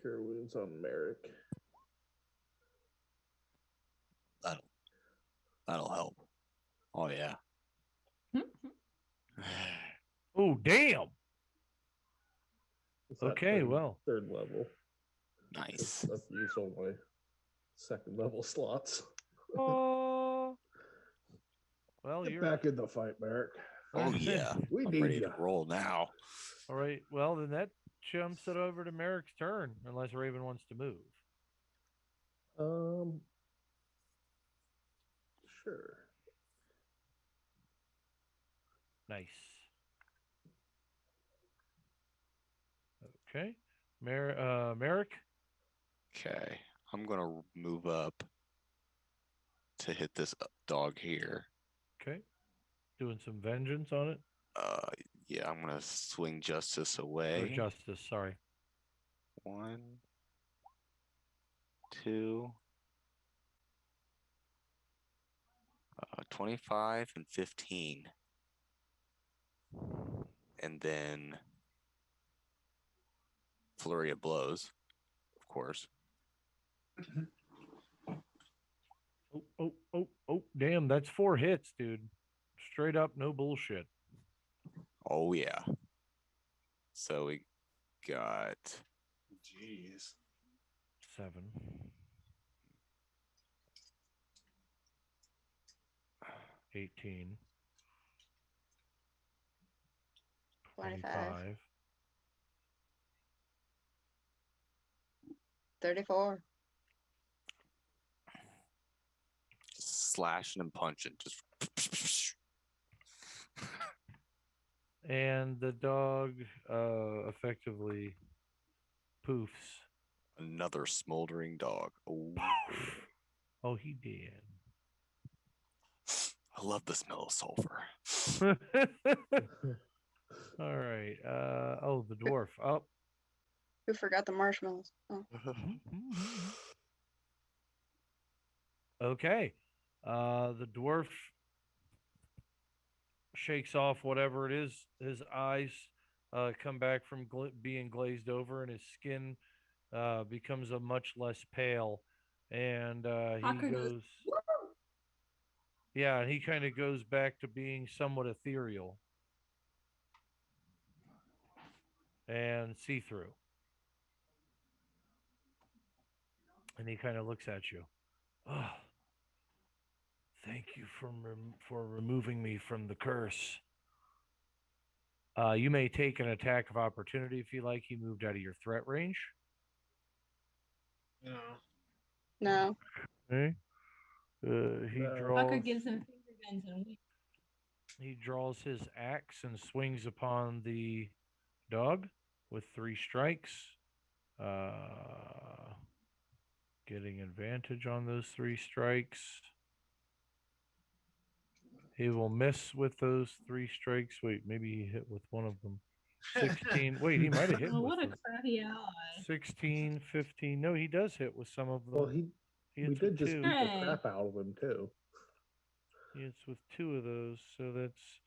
Cure Wounds on Merrick. That'll help. Oh yeah. Oh damn. It's at Okay, well. third level. Nice. I've used all my second level slots. Oh. Well, Get you're back in the fight, Merrick. Oh yeah. We I'm need ready you. to roll now. All right. Well, then that jumps it over to Merrick's turn, unless Raven wants to move. Sure. Nice. Okay. Merrick. Okay. I'm gonna move up to hit this dog here. Okay. Doing some vengeance on it. Yeah, I'm gonna swing justice Or away. justice, sorry. 1, 2, 25 and 15. And then flurry of blows, of course. Oh, damn, that's 4 hits, dude. Straight up, no bullshit. Oh yeah. So we got Jeez. 7. 18. 25. 34. slashing and punching. Just And the dog effectively poofs. another smoldering dog. Oh, Oh, he did. I love the smell of sulfur. All right. Oh, the dwarf. Up. Who forgot the marshmallows? Oh. Okay. The dwarf shakes off whatever it is. His eyes come back from being glazed over, and his skin becomes a much less pale. And he goes, yeah, and he kind of goes back to being somewhat ethereal and see through. And he kind of looks at you. Oh, thank you for removing me from the curse. You may take an attack of opportunity if you like. He moved out of your threat range. No. No. Okay. He draws. Tucker gives him finger guns and we. He draws his axe and swings upon the dog with 3 strikes. Getting advantage on those 3 strikes. He will miss with those 3 strikes. Wait, maybe he hit with one of them. 16. Wait, he might have hit. Oh, with what a them. crappy ally. 16, 15. No, he does hit with some of them. Well, we did just beat the crap out of him too. He hits with 2 of those, so that's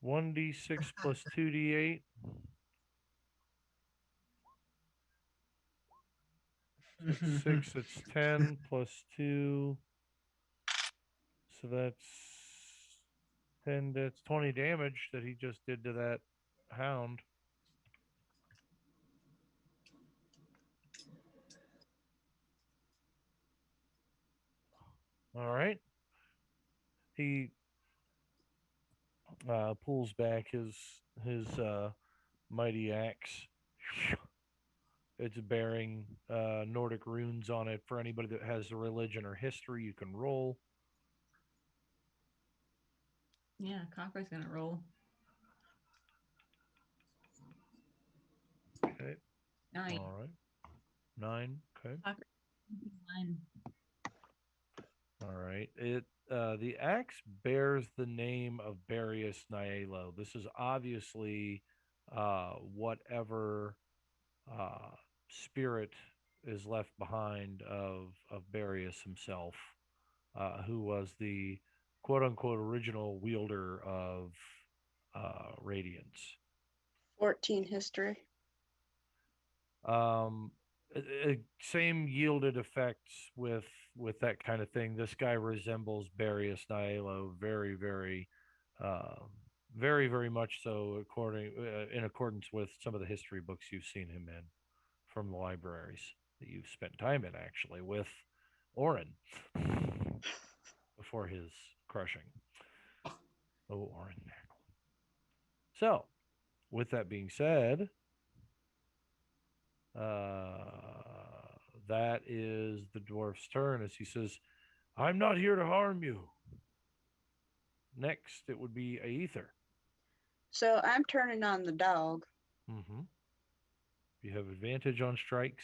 1d6 plus 2d8. That's 6, it's 10 plus 2. So that's 10, that's 20 damage that he just did to that hound. All right. He pulls back his mighty axe. It's bearing Nordic runes on it. For anybody that has a religion or history, you can roll. Yeah, Copper's gonna roll. Okay. 9. All right. 9. Okay. Copper, 9. All right. It the axe bears the name of Barius Nialo. This is obviously whatever uh, spirit is left behind of Barius himself, who was the quote unquote original wielder of Radiance. 14 history. Um, Same yielded effects with that kind of thing. This guy resembles Barius Nialo very, uh, very much so, according in accordance with some of the history books you've seen him in from the libraries that you've spent time in, actually, with Orin before his crushing. Oh, Orin. So, with that being said, that is the dwarf's turn as he says, I'm not here to harm you. Next, it would be Aether. So I'm turning on the dog. Mm-hmm. You have advantage on strikes.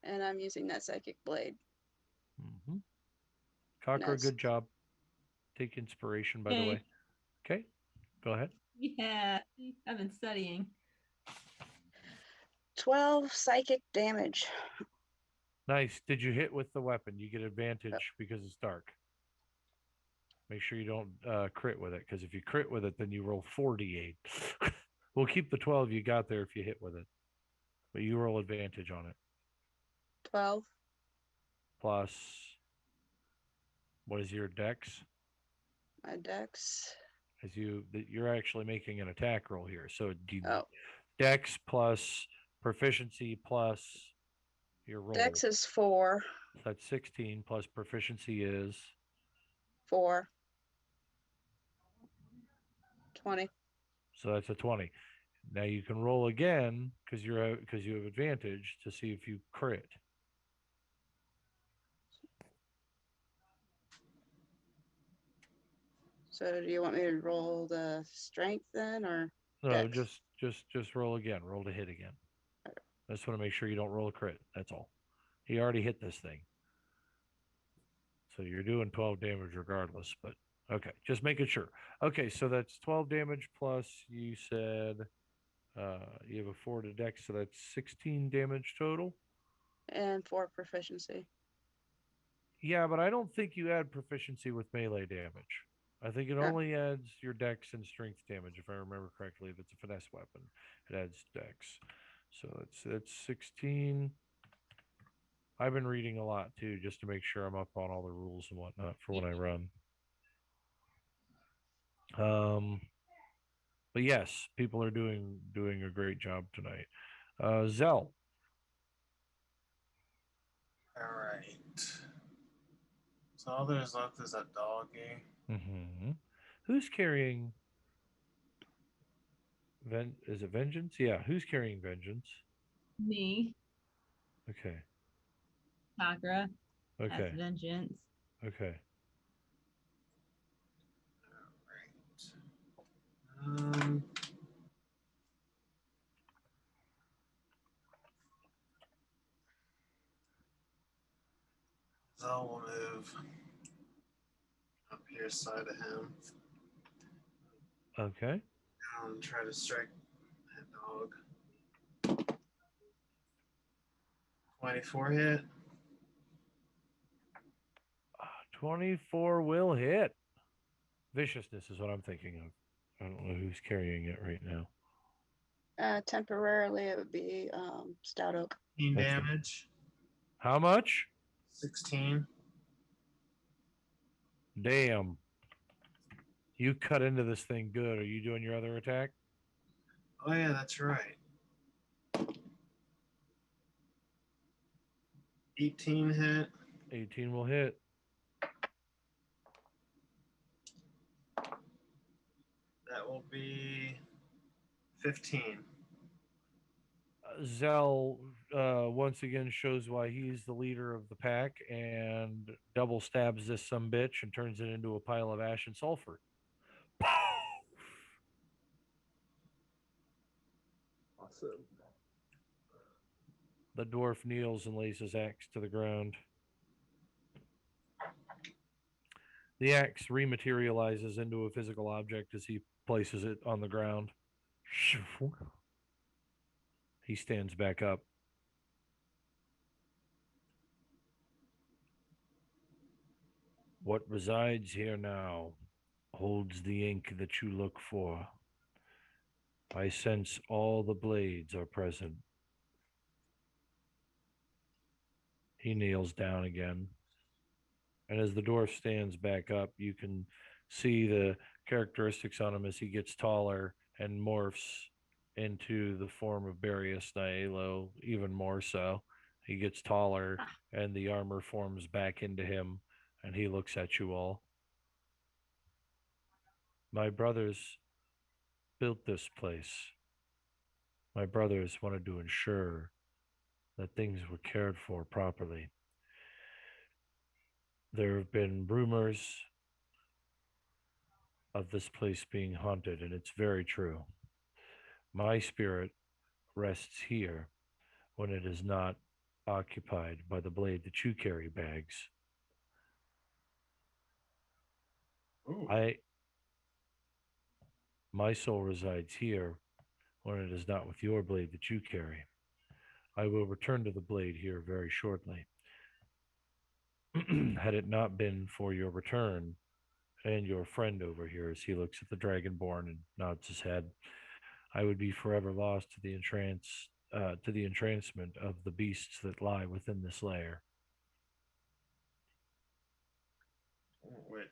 And I'm using that psychic blade. Mm-hmm. Cocker, Yes. good job. Take inspiration, by the way. Okay, go ahead. Yeah, I've been studying. 12 psychic damage. Nice. Did you hit with the weapon? You get advantage because it's dark. Make sure you don't crit with it, because if you crit with it, then you roll 4d8. We'll keep the 12 you got there if you hit with it, but you roll advantage on it. 12. Plus, what is your dex? My dex. As you're actually making an attack roll here, so Oh. dex plus proficiency plus your roll. Dex is 4. So that's 16 plus proficiency is 4. 20. So that's a 20. Now you can roll again because you have advantage to see if you crit. So do you want me to roll the strength then, or No, dex? just roll again. Roll to hit again. I just want to make sure you don't roll a crit. That's all. He already hit this thing, so you're doing 12 damage regardless. But okay, just making sure. Okay, so that's 12 damage plus you said you have a 4 to dex, so that's 16 damage total. And 4 proficiency. Yeah, but I don't think you add proficiency with melee damage. I think it only adds your dex and strength damage, if I remember correctly. If it's a finesse weapon, it adds dex. So it's 16. I've been reading a lot too, just to make sure I'm up on all the rules and whatnot for when I run. But yes, people are doing a great job tonight. Zell. All right. So all there's left is that doggy. Mm-hmm. Who's carrying? Is it vengeance? Yeah. Who's carrying vengeance? Me, Okay. Chakra, has Okay. vengeance. Okay. All right. Zell will move up here side of him. Okay. And try to strike that dog. 24 hit. 24 will hit. Viciousness is what I'm thinking of. I don't know who's carrying it right now. Temporarily, it would be Stout Oak. 15 damage. How much? 16. Damn. You cut into this thing good. Are you doing your other attack? Oh yeah, that's right. 18 hit. 18 will hit. That will be 15. Zell once again shows why he's the leader of the pack and double stabs this some bitch and turns it into a pile of ash and sulfur. Awesome. The dwarf kneels and lays his axe to the ground. The axe rematerializes into a physical object as he places it on the ground. He stands back up. What resides here now holds the ink that you look for. I sense all the blades are present. He kneels down again. And as the dwarf stands back up, you can see the characteristics on him as he gets taller and morphs into the form of Barius Nialo, even more so. He gets taller and the armor forms back into him, and he looks at you all. My brothers built this place. My brothers wanted to ensure that things were cared for properly. There have been rumors of this place being haunted, and it's very true. My spirit rests here when it is not occupied by the blade that you carry, Bags. Ooh. My soul resides here when it is not with your blade that you carry. I will return to the blade here very shortly. Had it not been for your return and your friend over here, as he looks at the dragonborn and nods his head, I would be forever lost to the entrancement of the beasts that lie within this lair. Wait,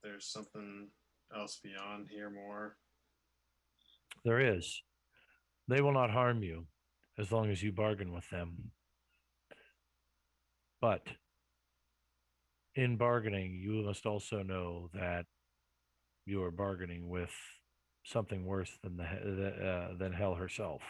there's something else beyond here more. There is. They will not harm you as long as you bargain with them. But in bargaining, you must also know that you are bargaining with something worse than than hell herself.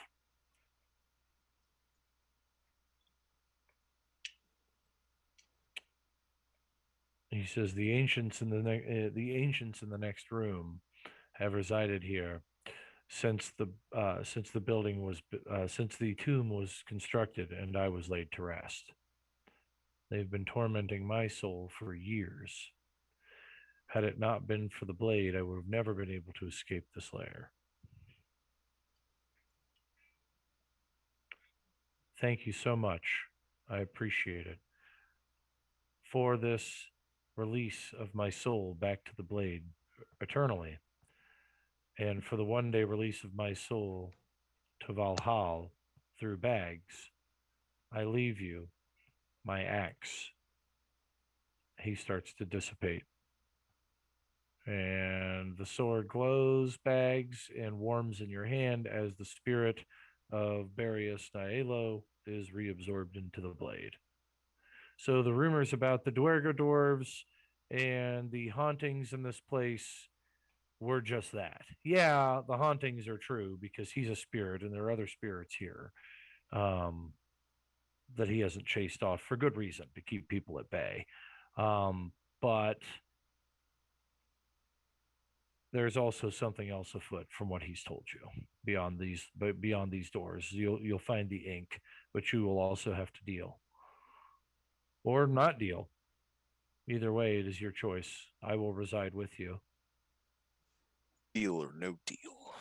He says the ancients in the ancients in the next room have resided here since the building was since the tomb was constructed and I was laid to rest. They've been tormenting my soul for years. Had it not been for the blade, I would have never been able to escape this lair. Thank you so much. I appreciate it. For this release of my soul back to the blade eternally, and for the one day release of my soul to Valhalla through Bags, I leave you my axe. He starts to dissipate. And the sword glows, Bags, and warms in your hand as the spirit of Barius Nialo is reabsorbed into the blade. So the rumors about the Dwerga dwarves and the hauntings in this place were just that. Yeah, the hauntings are true because he's a spirit and there are other spirits here that he hasn't chased off for good reason to keep people at bay. But there's also something else afoot from what he's told you beyond these doors. You'll find the ink, but you will also have to deal or not deal. Either way, it is your choice. I will reside with you. Deal or no deal.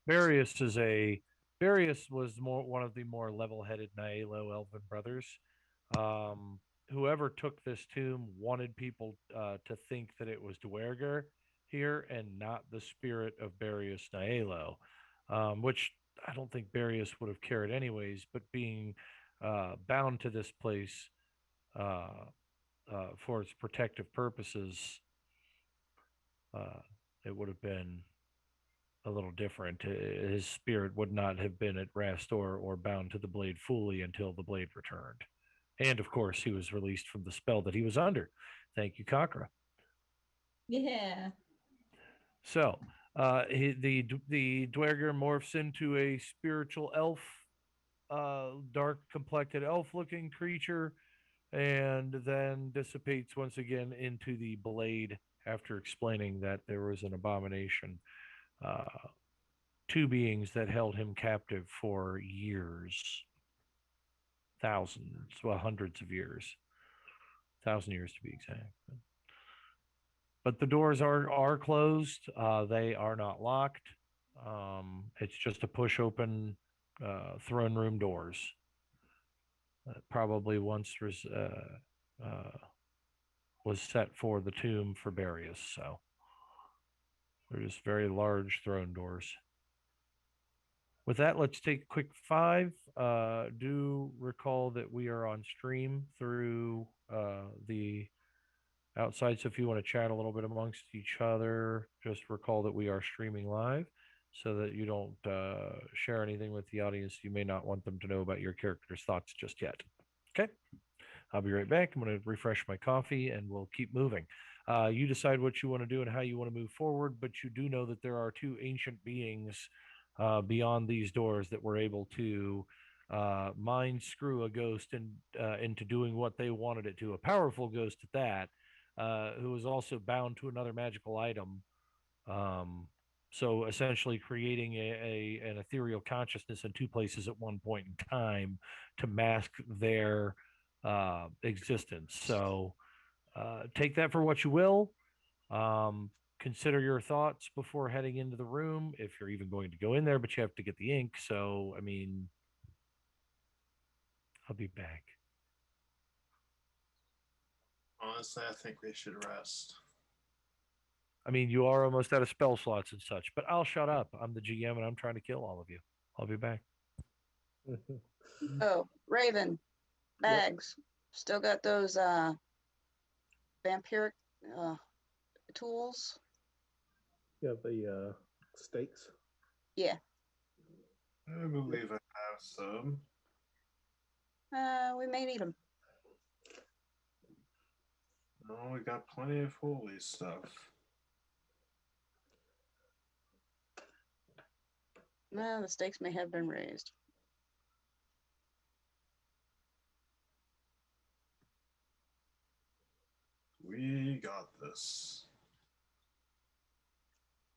Barius is a Barius was more one of the more level-headed Naelo Elven brothers. Whoever took this tomb wanted people to think that it was Dwerger here and not the spirit of Barius Naelo, which I don't think Barrios would have cared anyways, but being bound to this place uh, for its protective purposes, uh, it would have been a little different. His spirit would not have been at rest or bound to the blade fully until the blade returned. And of course, he was released from the spell that he was under. Thank you, Kakra. Yeah. So the Dwerger morphs into a spiritual elf, dark complected elf looking creature, and then dissipates once again into the blade after explaining that there was an abomination. Uh, Two beings that held him captive for years, thousands, well, hundreds of years, 1,000 years to be exact. But the doors are closed. They are not locked. It's just a push open throne room doors. Probably once was set for the tomb for Barius. So they're just very large throne doors. With that, let's take a quick five. Do recall that we are on stream through the outside. So if you want to chat a little bit amongst each other, just recall that we are streaming live so that you don't share anything with the audience you may not want them to know about your character's thoughts just yet. Okay. I'll be right back. I'm going to refresh my coffee and we'll keep moving. You decide what you want to do and how you want to move forward, but you do know that there are two ancient beings beyond these doors that were able to mind screw a ghost into doing what they wanted it to. A powerful ghost at that, who was also bound to another magical item. Um, so essentially creating an ethereal consciousness in two places at one point in time to mask their existence. So take that for what you will. Consider your thoughts before heading into the room, if you're even going to go in there, but you have to get the ink. So, I mean, I'll be back. Honestly, I think we should rest. I mean, you are almost out of spell slots and such, but I'll shut up. I'm the GM and I'm trying to kill all of you. I'll be back. Oh, Raven, Bags, still got those vampiric tools? Yeah, the stakes. Yeah. I believe I have some. We may need them. Oh, we got plenty of holy stuff. Well, the stakes may have been raised. We got this.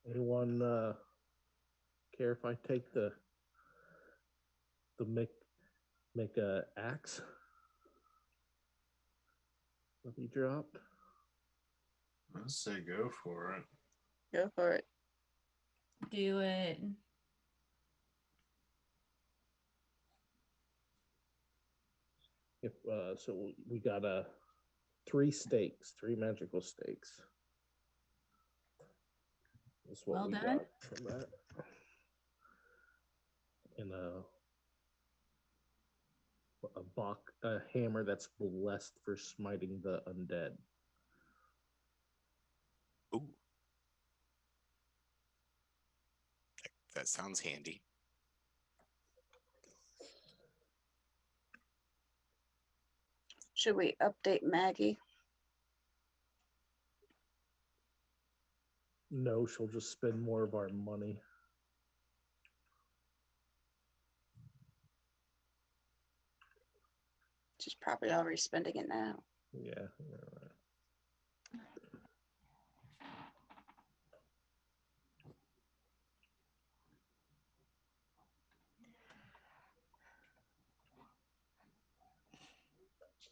Anyone care if I take the make a axe that he dropped? I'd say go for it. Go for it. Do it. If so, we got three stakes, three magical stakes. That's what Well we done. got from that. And a hammer that's blessed for smiting the undead. Ooh. That sounds handy. Should we update Maggie? No, she'll just spend more of our money. She's probably already spending it now. Yeah, you're right.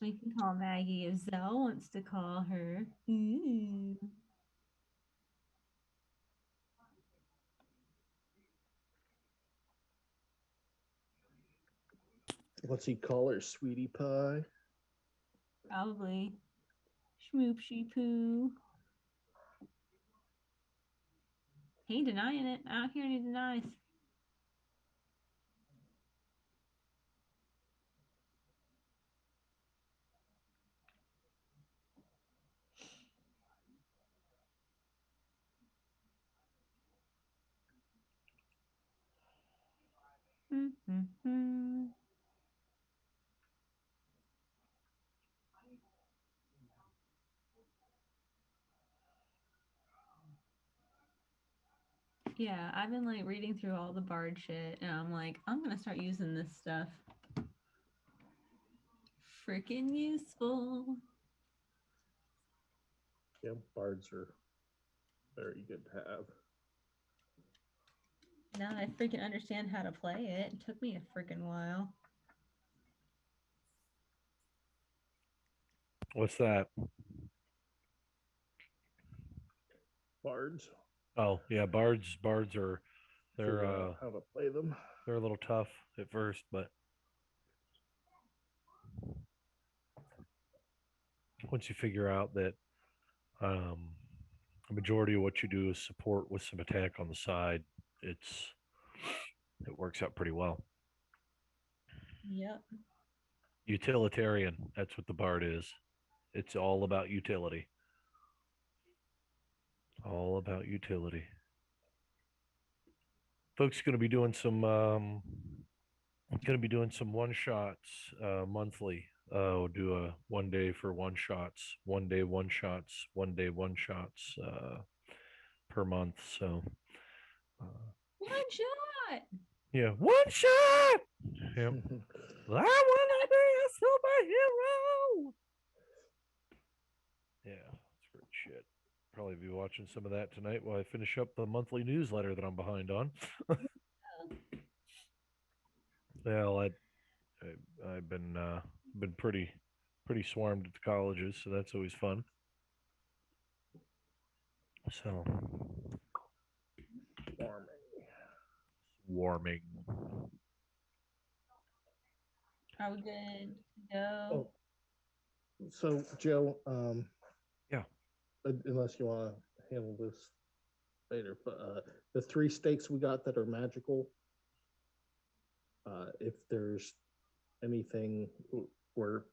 We can call Maggie if Zell wants to call her. Ooh. What's he call her? Sweetie pie? Probably. Schmoopshy poo. He ain't denying it. I don't hear any denies. Yeah, I've been like reading through all the bard shit, and I'm like, I'm gonna start using this stuff. Freaking useful. Yeah, bards are very good to have. Now that I freaking understand how to play it, it took me a freaking while. What's that? Bards. Oh yeah, bards are they're Figure out how to play them. they're a little tough at first, but once you figure out that the majority of what you do is support with some attack on the side, it works out pretty well. Yep. Utilitarian, that's what the bard is. It's all about utility. All about utility. Folks going to be doing some one shots monthly. We'll do a 1 day for one shots, 1 day one shots, 1 day one shots per month. So One shot. yeah, one shot. Yep. I wanna be a superhero. Yeah, that's great shit. Probably be watching some of that tonight while I finish up the monthly newsletter that I'm behind on. Well, I've been pretty swarmed at the colleges, so that's always fun. So swarming. Are we good to go? Oh, so Joe, Yeah. unless you want to handle this later, but the 3 stakes we got that are magical, if there's anything, we're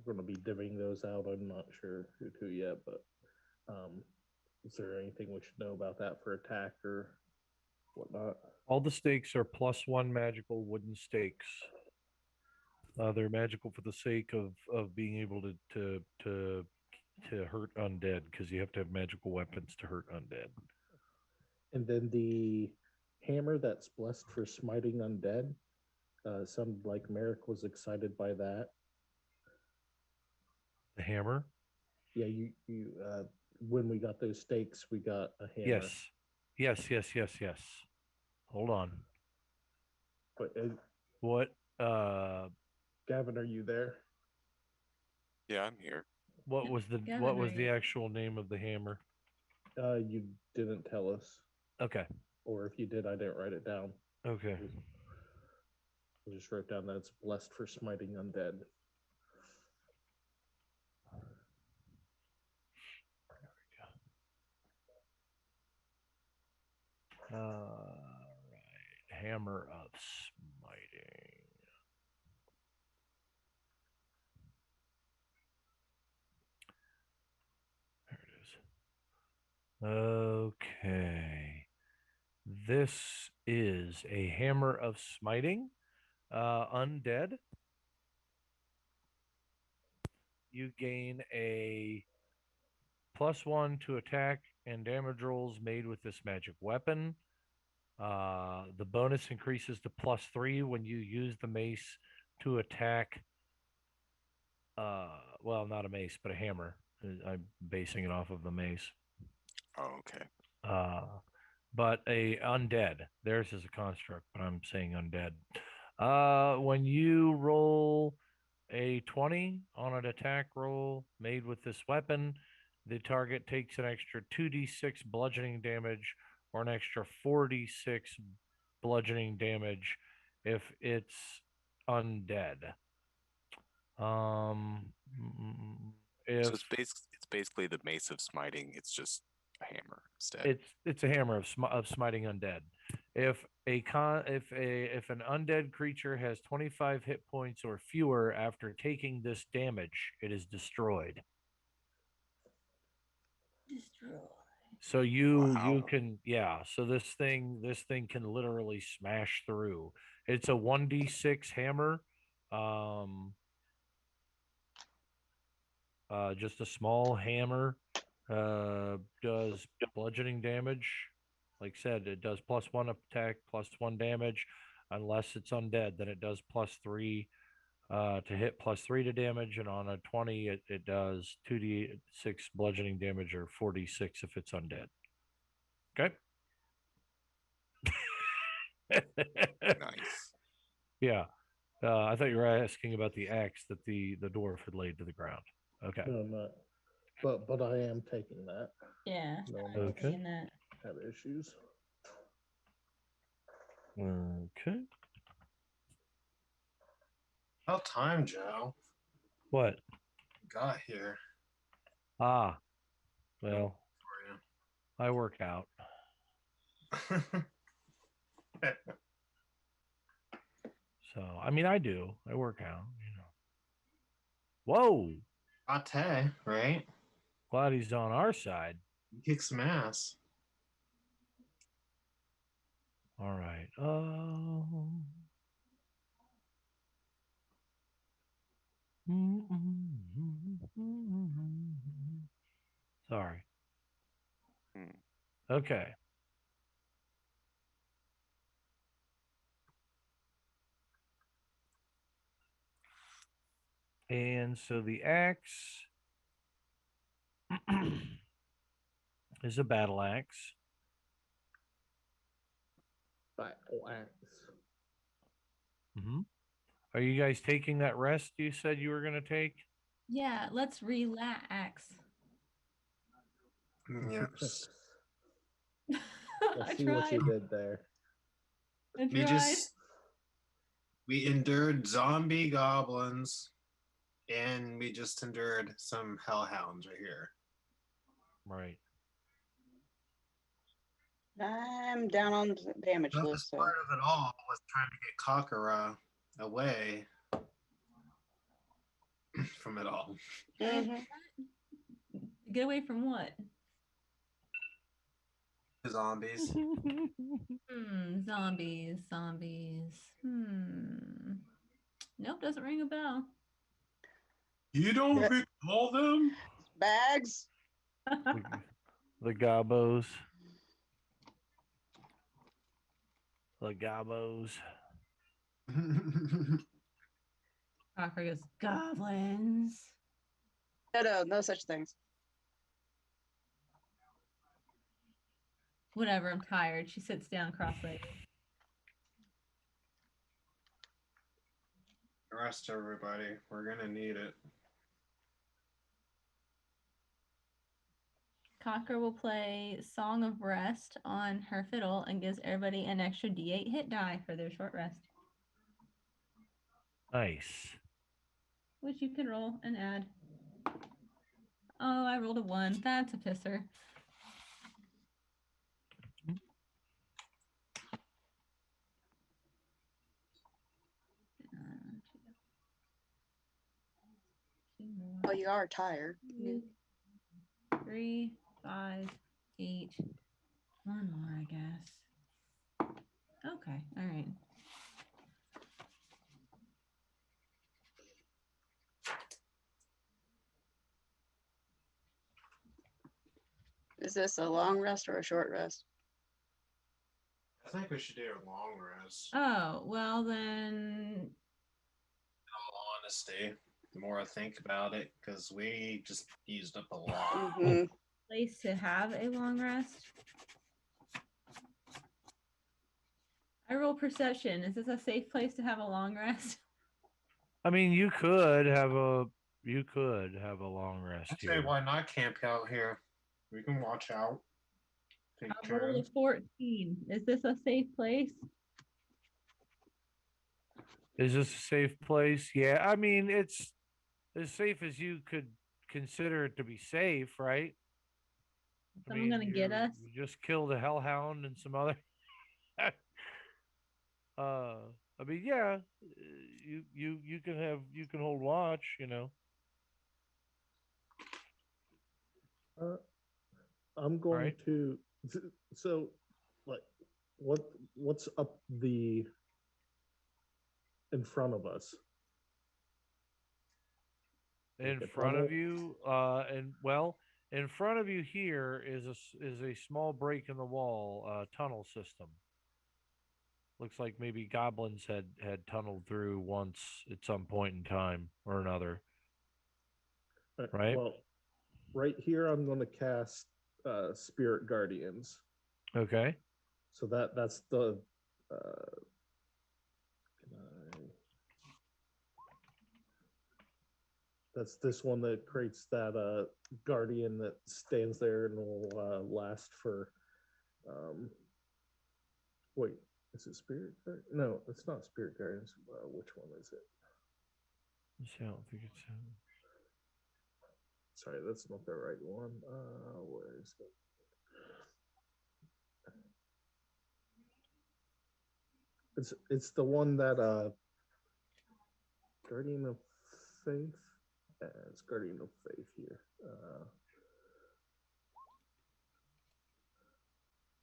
going to be divvying those out. I'm not sure who to yet, but is there anything we should know about that for attack or whatnot? All the stakes are +1 magical wooden stakes. They're magical for the sake of being able to hurt undead, because you have to have magical weapons to hurt undead. And then the hammer that's blessed for smiting undead. Sounded like Merrick was excited by that. The hammer? Yeah, you when we got those stakes, we got a hammer. Yes. Hold on. But What? Gavin, are you there? Yeah, I'm here. What was the actual name of the hammer? You didn't tell us. Okay. Or if you did, I didn't write it down. Okay. I just wrote down that it's blessed for smiting undead. Right. Hammer of smiting. There it is. Okay. This is a hammer of smiting. Undead. You gain a +1 to attack and damage rolls made with this magic weapon. The bonus increases to +3 when you use the mace to attack. Well, not a mace, but a hammer. I'm basing it off of the mace. Oh, okay. But a undead. Theirs is a construct, but I'm saying undead. When you roll a 20 on an attack roll made with this weapon, the target takes an extra 2d6 bludgeoning damage or an extra 4d6 bludgeoning damage if it's undead. So it's basically the mace of smiting. It's just a hammer instead. It's a hammer of smiting undead. If an undead creature has 25 hit points or fewer after taking this damage, it is destroyed. So you Wow. can, yeah. So this thing can literally smash through. It's a 1d6 hammer. Um, just a small hammer. Does bludgeoning damage. Like I said, it does +1 attack, +1 damage. Unless it's undead, then it does +3 to hit, +3 to damage. And on a 20, it does 2d6 bludgeoning damage or 4d6 if it's undead. Okay. Nice. Yeah. I thought you were asking about the axe that the dwarf had laid to the ground. Okay. No, I'm not. But I am taking that. Yeah. No, I'm no, Okay. taking that. have issues. Okay. About time, Joe. What? Got here Ah, well, for I work out. you. So, I mean, I do. I work out, Whoa. Ate, right? Glad he's on our side. You kick some ass. All right. Sorry. Hmm. Okay. And so the axe is a battle axe. Battle axe. Mm-hmm. Are you guys taking that rest you said you were going to take? Yeah, let's relax. Yes. I I see what tried. you did there. I We tried. we endured zombie goblins, and we just endured some hellhounds right here. Right. I'm down on the damage The list, best so part of it all was trying to get Kakara away from it all. Mhm. Get away from what? The zombies. Zombies. Nope, doesn't ring a bell. You don't Yeah. recall them? Bags. The gobos. The gobos. Cocker goes, goblins. No, no such things. Whatever, I'm tired. She sits down cross-legged. Rest, everybody. We're gonna need it. Cocker will play Song of Rest on her fiddle and gives everybody an extra D8 hit die for their short rest, Nice. which you can roll and add. Oh, I rolled a 1. That's a pisser. Well, you are tired. 2, 3, 5, 8. One more, I guess. Okay, all right. Is this a long rest or a short rest? I think we should do a long rest. Oh, well then. In all honesty, the more I think about it, because we just used up a lot. Mhm. Place to have a long rest. I roll perception. Is this a safe place to have a long rest? I mean, you could have a long rest I'd say here. why not camp out here? We can watch out. Take I rolled a turns. 14. Is this a safe place? Is this a safe place? Yeah, I mean, it's as safe as you could consider it to be safe, right? Someone gonna get us? You just killed a hellhound and some other. I mean, yeah, you can hold watch, Uh, I'm going right? to. So, like, what's up the in front of us. In Like a front of tunnel? you, in front of you here is a small break in the wall, tunnel system. Looks like maybe goblins had tunneled through once at some point in time or another. Right? Well, right here, I'm going to cast Spirit Guardians. Okay. So that's the. Can I... That's this one that creates that guardian that stands there and will last for. Wait, is it Spirit Guardian? No, it's not Spirit Guardians. Which one is it? I don't think it's. Sorry, that's not the right one. Where is it? It's the one that Guardian of Faith. Yeah, it's Guardian of Faith here.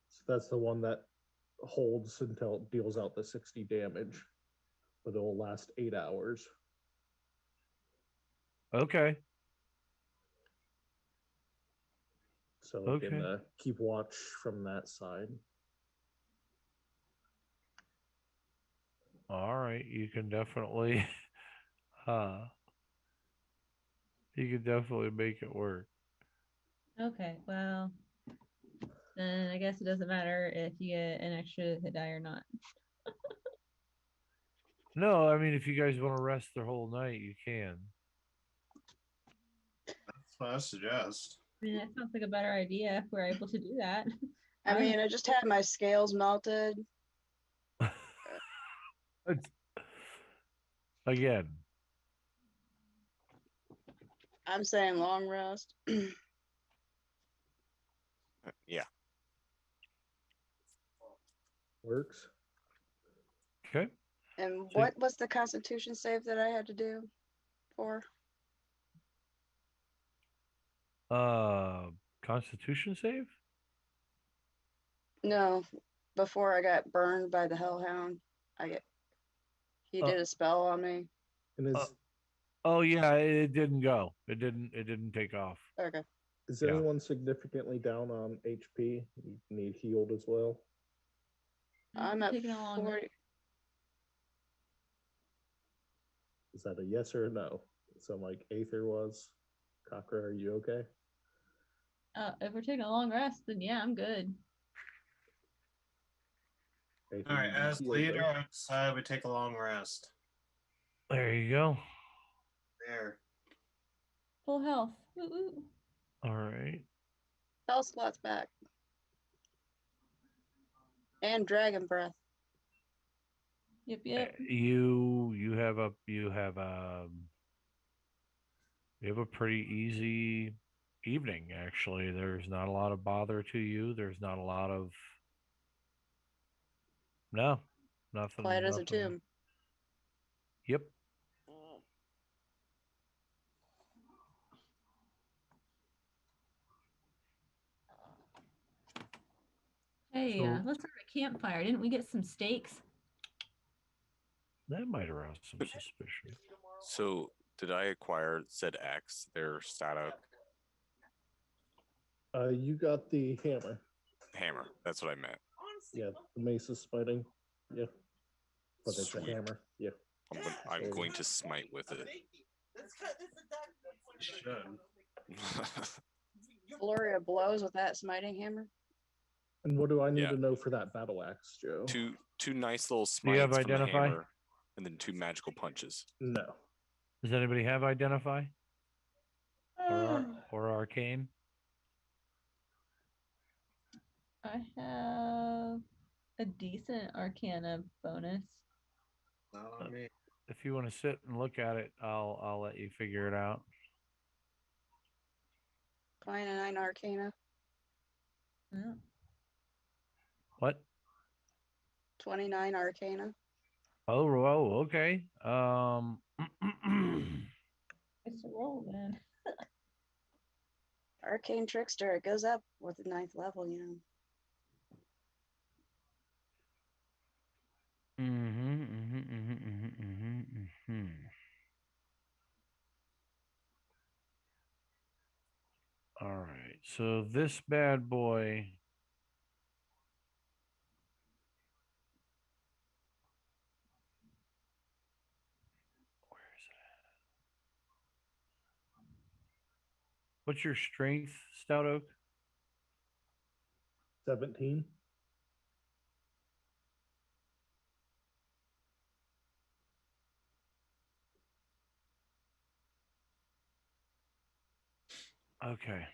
So that's the one that holds until it deals out the 60 damage, but it will last 8 hours. Okay. So we Okay. can keep watch from that side. All right. You can definitely you can definitely make it work. Okay, well, then I guess it doesn't matter if you get an extra hit die or not. No, I mean if you guys want to rest the whole night, you can. That's what I suggest. I mean, that sounds like a better idea if we're able to do that. I mean, I just had my scales melted. Again. I'm saying long rest. Yeah. Works. Okay. And So- what was the Constitution save that I had to do for? Constitution save? No, before I got burned by the Hellhound, he did a spell on me. And Oh yeah, it didn't go. It didn't take off. Okay. is Yeah. anyone significantly down on HP? You need healed as well. I'm at taking a long 40. Is that a yes or a no? So like Aether was. Cochra, are you okay? If we're taking a long rest, then yeah, I'm good. Aether, All right, you need as healed, leader, right? I decided we take a long rest. There you go. There. Full health. Woo woo. All right. Spell slots back. And Dragon Breath. Yep, yep. You have a pretty easy evening actually. There's not a lot of bother to you. There's not a lot of nothing. Quiet as a nothing. tomb. Yep. Hey, So- let's start a campfire. Didn't we get some steaks? That might arouse some suspicion. So did I acquire ZX, their static You got the hammer. hammer? That's what I meant. Yeah, the mace is smiting. Yeah. But it's Sweet. a hammer. Yeah. I'm going to smite with it. You should. Flurry of blows with that smiting hammer. And what do I need Yeah. to know for that battle axe, Joe? two nice little Do you have smites from the identify? hammer, and then 2 magical punches. No. Does anybody have identify or arcane? I have a decent Arcana bonus. Not on me. If you want to sit and look at it, I'll let you figure it out. 29 Arcana. Yeah. What? 29 Arcana. Oh, okay. It's a roll then. Arcane Trickster. It goes up with the 9th level, you know. Hmm. All right. So this bad boy. Where is it? What's your strength, Stout Oak? 17. Okay.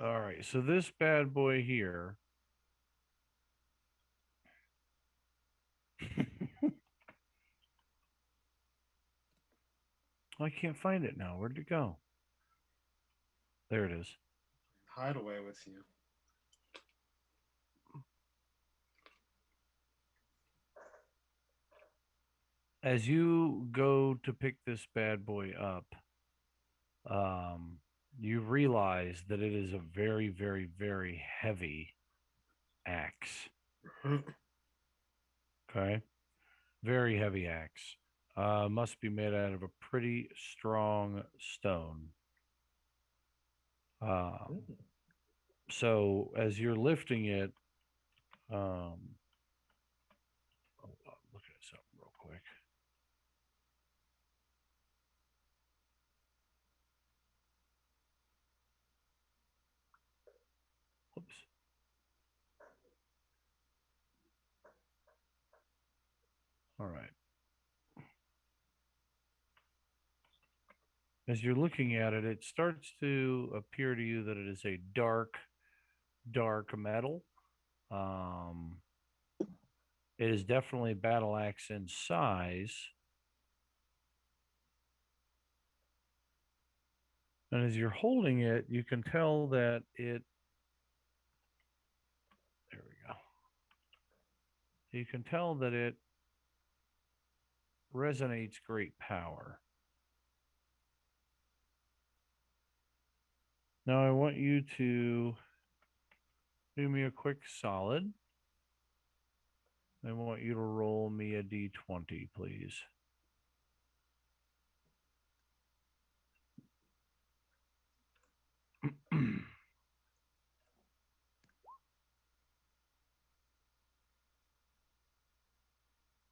All right. So this bad boy here. I can't find it now. Where'd it go? There it is. Hide away with you. As you go to pick this bad boy up, you realize that it is a very, very, very heavy axe. Okay. Very heavy axe. Must be made out of a pretty strong stone. Um, Mm. so as you're lifting it, look at something real quick. Oops. All right. As you're looking at it, it starts to appear to you that it is a dark, dark metal. Um, it is definitely a battle axe in size. And as you're holding it, you can tell that it, there we go. You can tell that it resonates great power. Now I want you to do me a quick solid. I want you to roll me a d20, please.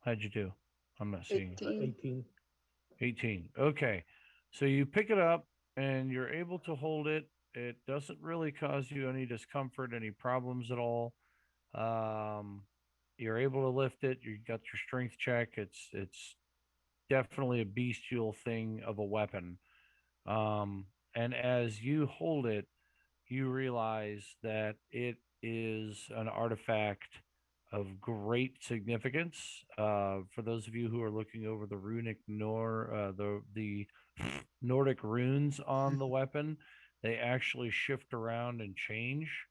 How'd you do? I'm not seeing 18. 18. 18. Okay. So you pick it up and you're able to hold it. It doesn't really cause you any discomfort, any problems at all. Um, you're able to lift it. You got your strength check. It's definitely a bestial thing of a weapon. Um, and as you hold it, you realize that it is an artifact of great significance. For those of you who are looking over the the Nordic runes on the weapon, they actually shift around and change,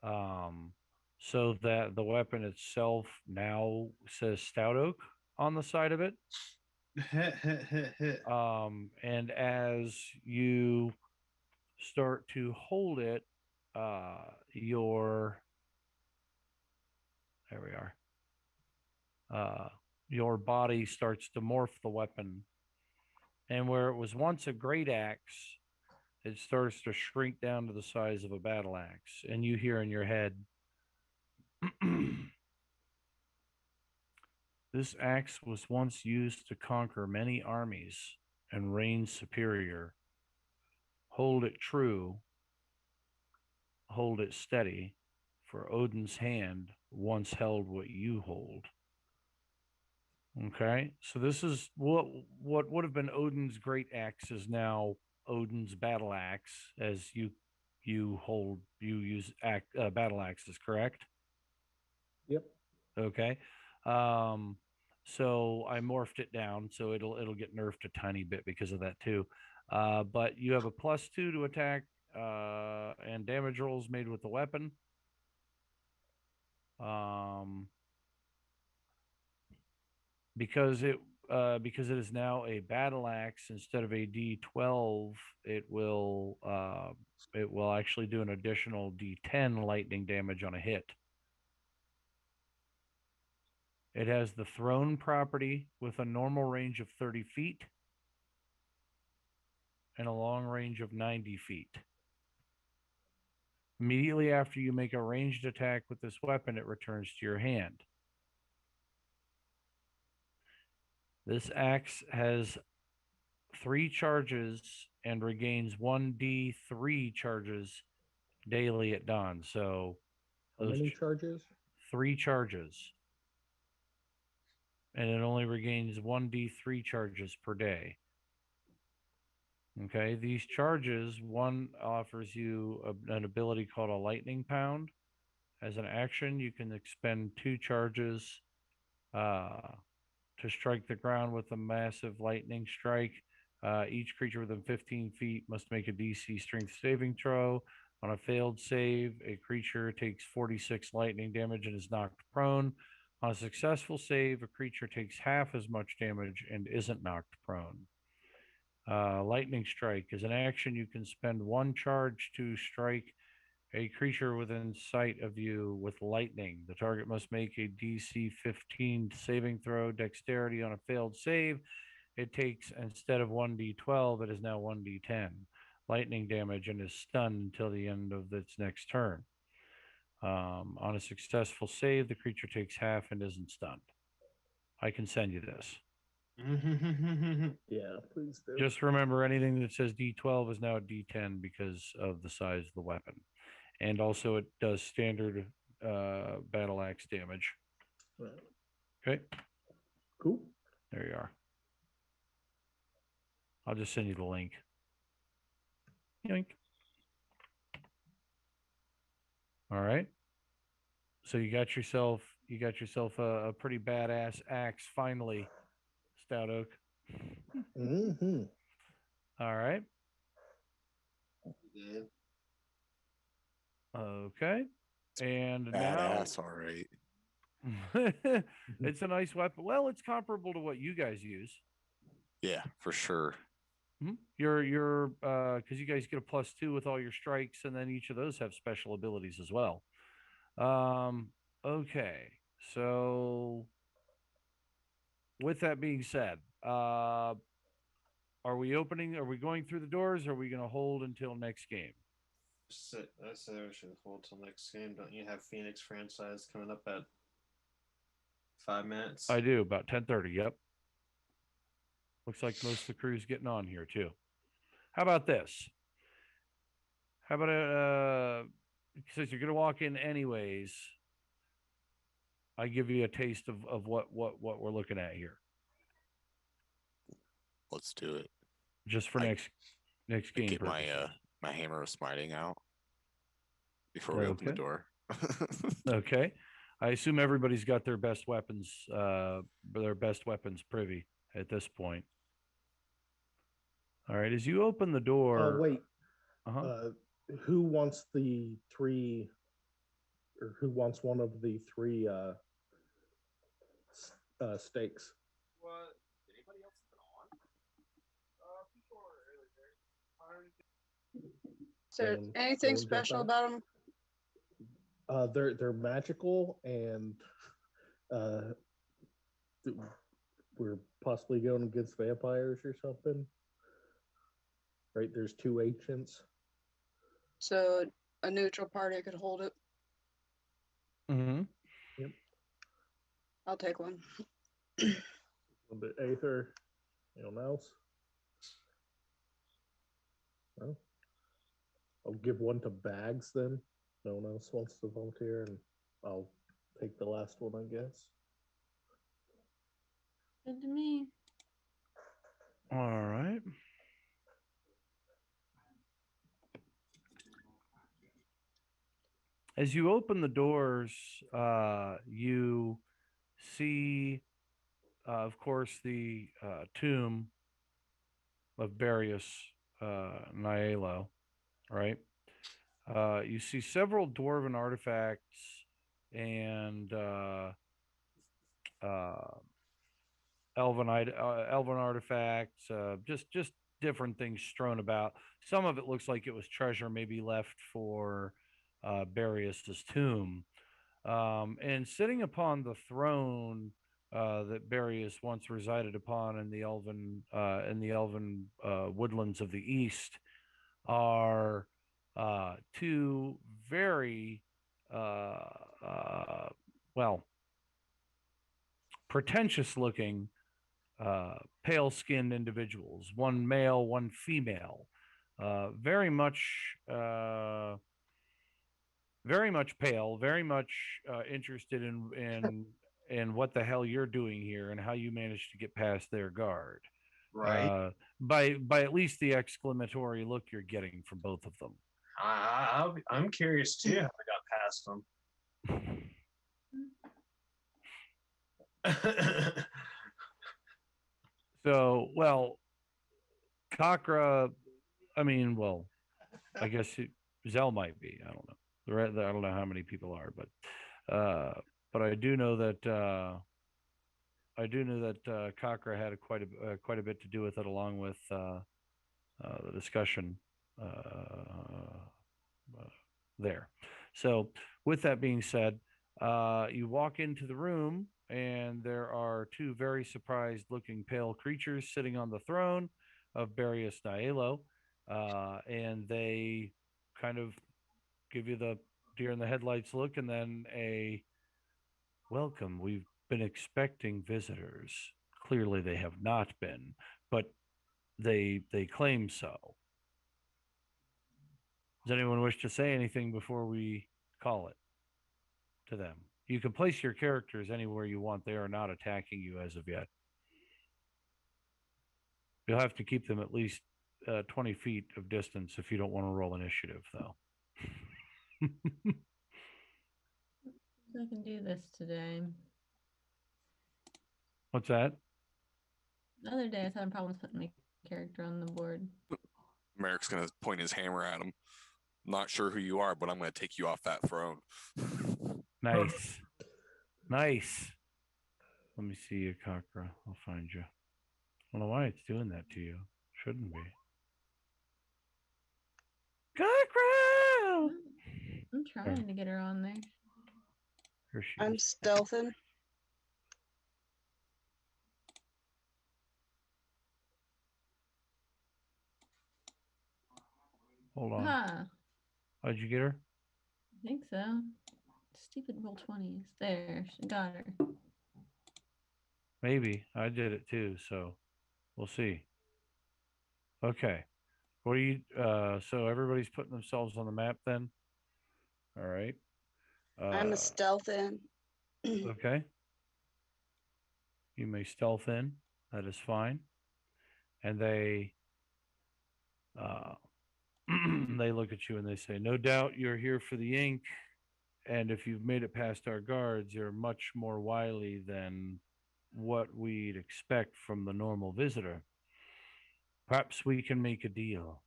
um, so that the weapon itself now says Stout Oak on the side of it. And as you start to hold it, your there we are. Your body starts to morph the weapon, and where it was once a great axe, it starts to shrink down to the size of a battle axe. And you hear in your head, "This axe was once used to conquer many armies and reign superior. Hold it true, hold it steady, for Odin's hand once held what you hold." Okay, so this is what would have been Odin's great axe is now Odin's battle axe, as you use battle axes, correct? Yep. Okay, um, so I morphed it down, so it'll get nerfed a tiny bit because of that too. But you have a +2 to attack and damage rolls made with the weapon. Um, because it because it is now a battle axe instead of a D12, it will actually do an additional D10 lightning damage on a hit. It has the thrown property with a normal range of 30 feet and a long range of 90 feet. Immediately after you make a ranged attack with this weapon, it returns to your hand. This axe has 3 charges and regains 1d3 charges daily at dawn. So How many charges? 3 charges. And it only regains 1d3 charges per day. Okay, these charges, one offers you an ability called a lightning pound. As an action, you can expend 2 charges to strike the ground with a massive lightning strike. Each creature within 15 feet must make a DC strength saving throw. On a failed save, a creature takes 46 lightning damage and is knocked prone. On a successful save, a creature takes half as much damage and isn't knocked prone. Lightning strike is an action. You can spend 1 charge to strike a creature within sight of you with lightning. The target must make a DC 15 saving throw. Dexterity on a failed save, it takes, instead of 1d12, it is now 1d10 lightning damage and is stunned until the end of its next turn. On a successful save, the creature takes half and isn't stunned. I can send you this. Yeah, please do. Just remember, anything that says D12 is now a D10 because of the size of the weapon. And also it does standard battle axe damage. Right. Okay, Cool. there you are. I'll just send you the link. Yoink. All right. So you got yourself a pretty badass axe finally, Stout Oak. Mm-hmm. All right. Yeah. Okay. And Badass, all right. now it's a nice weapon. Well, it's comparable to what you guys use. Yeah, for sure. You're because you guys get a +2 with all your strikes, and then each of those have special abilities as well. Okay, so with that being said, are we opening? Are we going through the doors? Or are we going to hold until next game? I say we should hold till next game. Don't you have Phoenix franchise coming up at 5 minutes? I do, about 10:30. Yep. Looks like most of the crew's getting on here too. How about this? How about since you're going to walk in anyways, I give you a taste of what we're looking at here, Let's do it. just for I- next game Get my purposes. my hammer of smiting out before we open the Okay. door. Okay. I assume everybody's got their best weapons privy at this point. All right. As you open the door. Wait. Uh-huh. Who wants the 3, or who wants one of the 3 steaks? What? Anybody else been on? People are So, And anything go and jump special out? about them? They're magical, and we're possibly going against vampires or something. Right? There's 2 ancients. So, a neutral party could hold it. Mm-hmm. I'll take one. A bit Aether. Anyone else? No? I'll give one to Bags then. No one else wants to volunteer, and I'll take the last one, I guess. Good to me. All right. As you open the doors, you see, of course, the tomb of Barius Nialo, right? You see several dwarven artifacts and elven artifacts, just different things strewn about. Some of it looks like it was treasure maybe left for Barius's tomb. And sitting upon the throne that Barius once resided upon in the elven woodlands of the east are two very uh, uh, well pretentious looking pale skinned individuals, one male, one female, very much. Very much pale, very much interested in what the hell you're doing here and how you managed to get past their guard. Right. By at least the exclamatory look you're getting from both of them. I'm curious too how I got past them. So, well, Kakra, I mean, well, I guess Zell might be. I don't know. I don't know how many people are, but I do know that Kakra had quite a bit to do with it, along with the discussion there. So, with that being said, you walk into the room, and there are two very surprised looking pale creatures sitting on the throne of Barius Nielo, and they kind of give you the deer in the headlights look, and then a welcome. We've been expecting visitors. Clearly, they have not been, but they claim so. Does anyone wish to say anything before we call it to them? You can place your characters anywhere you want. They are not attacking you as of yet. You'll have to keep them at least 20 feet of distance if you don't want to roll initiative, though. I can do this today. What's that? The other day I was having problems putting my character on the board. Merrick's going to point his hammer at him. Not sure who you are, but I'm going to take you off that throne. Nice. Nice. Let me see you, Kakra. I'll find you. I don't know why it's doing that to you. Shouldn't be. Kakra! I'm trying to get her on there. Here she I'm is. stealthing. Hold on. Huh. How'd you get her? I think so. Stupid roll 20s. There, she got her. Maybe. I did it too, so we'll see. Okay. What are you so everybody's putting themselves on the map then? All right. I'm a stealthing. Okay. You may stealth in. That is fine. And they they look at you and they say, "No doubt you're here for the ink, and if you've made it past our guards, you're much more wily than what we'd expect from the normal visitor. Perhaps we can make a deal."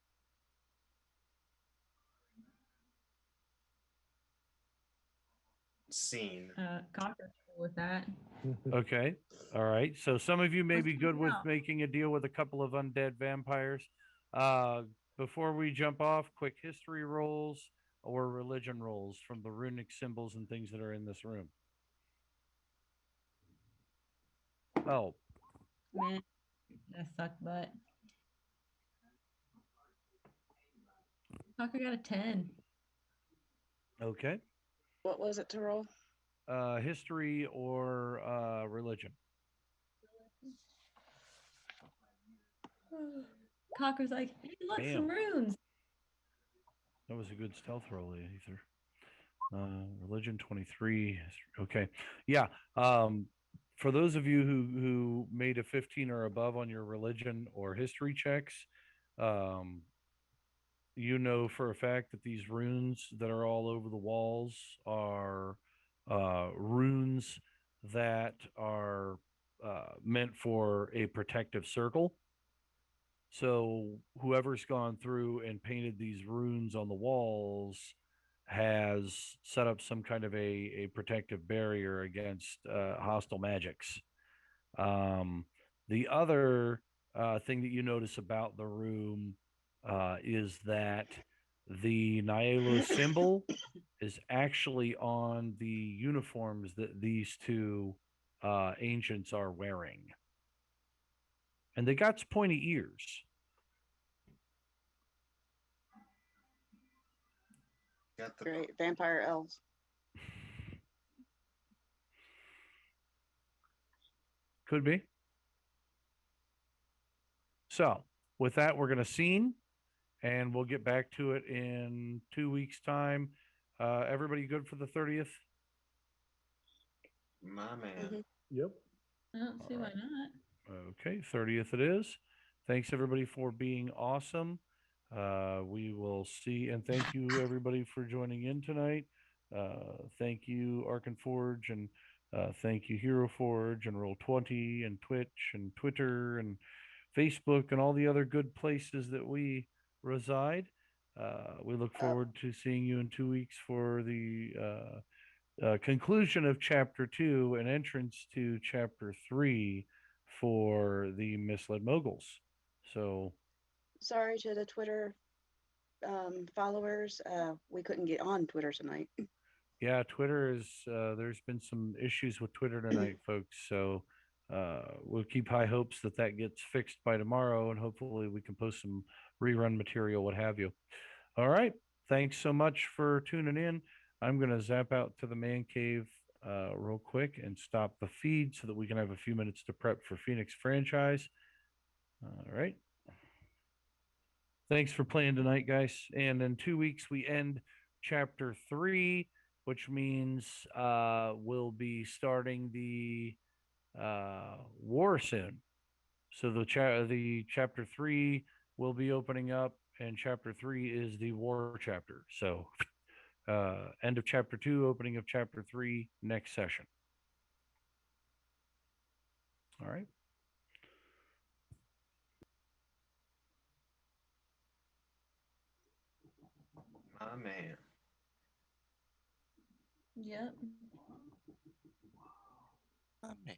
Scene. Conquer's cool with that. Okay. All right. So some of you may Let's be good find with out. making a deal with a couple of undead vampires. Uh, Before we jump off, quick history rolls or religion rolls from the runic symbols and things that are in this room. Oh, Man, that sucked butt. Conquer got a 10. okay. What was it to roll? History or religion. Conquer's like, hey, look, Damn. some runes. That was a good stealth roll, Ether. Religion 23. Okay. Yeah. For those of you who made a 15 or above on your religion or history checks, you know for a fact that these runes that are all over the walls are runes that are meant for a protective circle. So whoever's gone through and painted these runes on the walls has set up some kind of a protective barrier against hostile magics. The other thing that you notice about the room is that the Nihilo symbol is actually on the uniforms that these two ancients are wearing. And they got pointy ears. Got the Great. Vampire elves. Could be. So, with that, we're going to scene and we'll get back to it in 2 weeks' time. Everybody good for the 30th? my man. Mm-hmm. Yep. I don't see why not. Okay, 30th it is. Thanks everybody for being awesome. We will see, and thank you everybody for joining in tonight. Thank you Arkan Forge, and thank you Hero Forge and Roll20 and Twitch and Twitter and Facebook and all the other good places that we reside. We look forward to seeing you in 2 weeks for the conclusion of chapter 2 and entrance to chapter 3 for the misled moguls. So Sorry to the Twitter followers. We couldn't get on Twitter tonight. yeah, Twitter is there's been some issues with Twitter tonight, folks. So we'll keep high hopes that that gets fixed by tomorrow, and hopefully we can post some rerun material, what have you. All right, thanks so much for tuning in. I'm going to zap out to the man cave real quick and stop the feed so that we can have a few minutes to prep for Phoenix franchise. All right. Thanks for playing tonight, guys. And in 2 weeks, we end chapter 3, which means we'll be starting the war soon. So the chapter 3 will be opening up, and chapter 3 is the war chapter. So end of chapter 2, opening of chapter 3 next session. All right. My man. Yep. My man.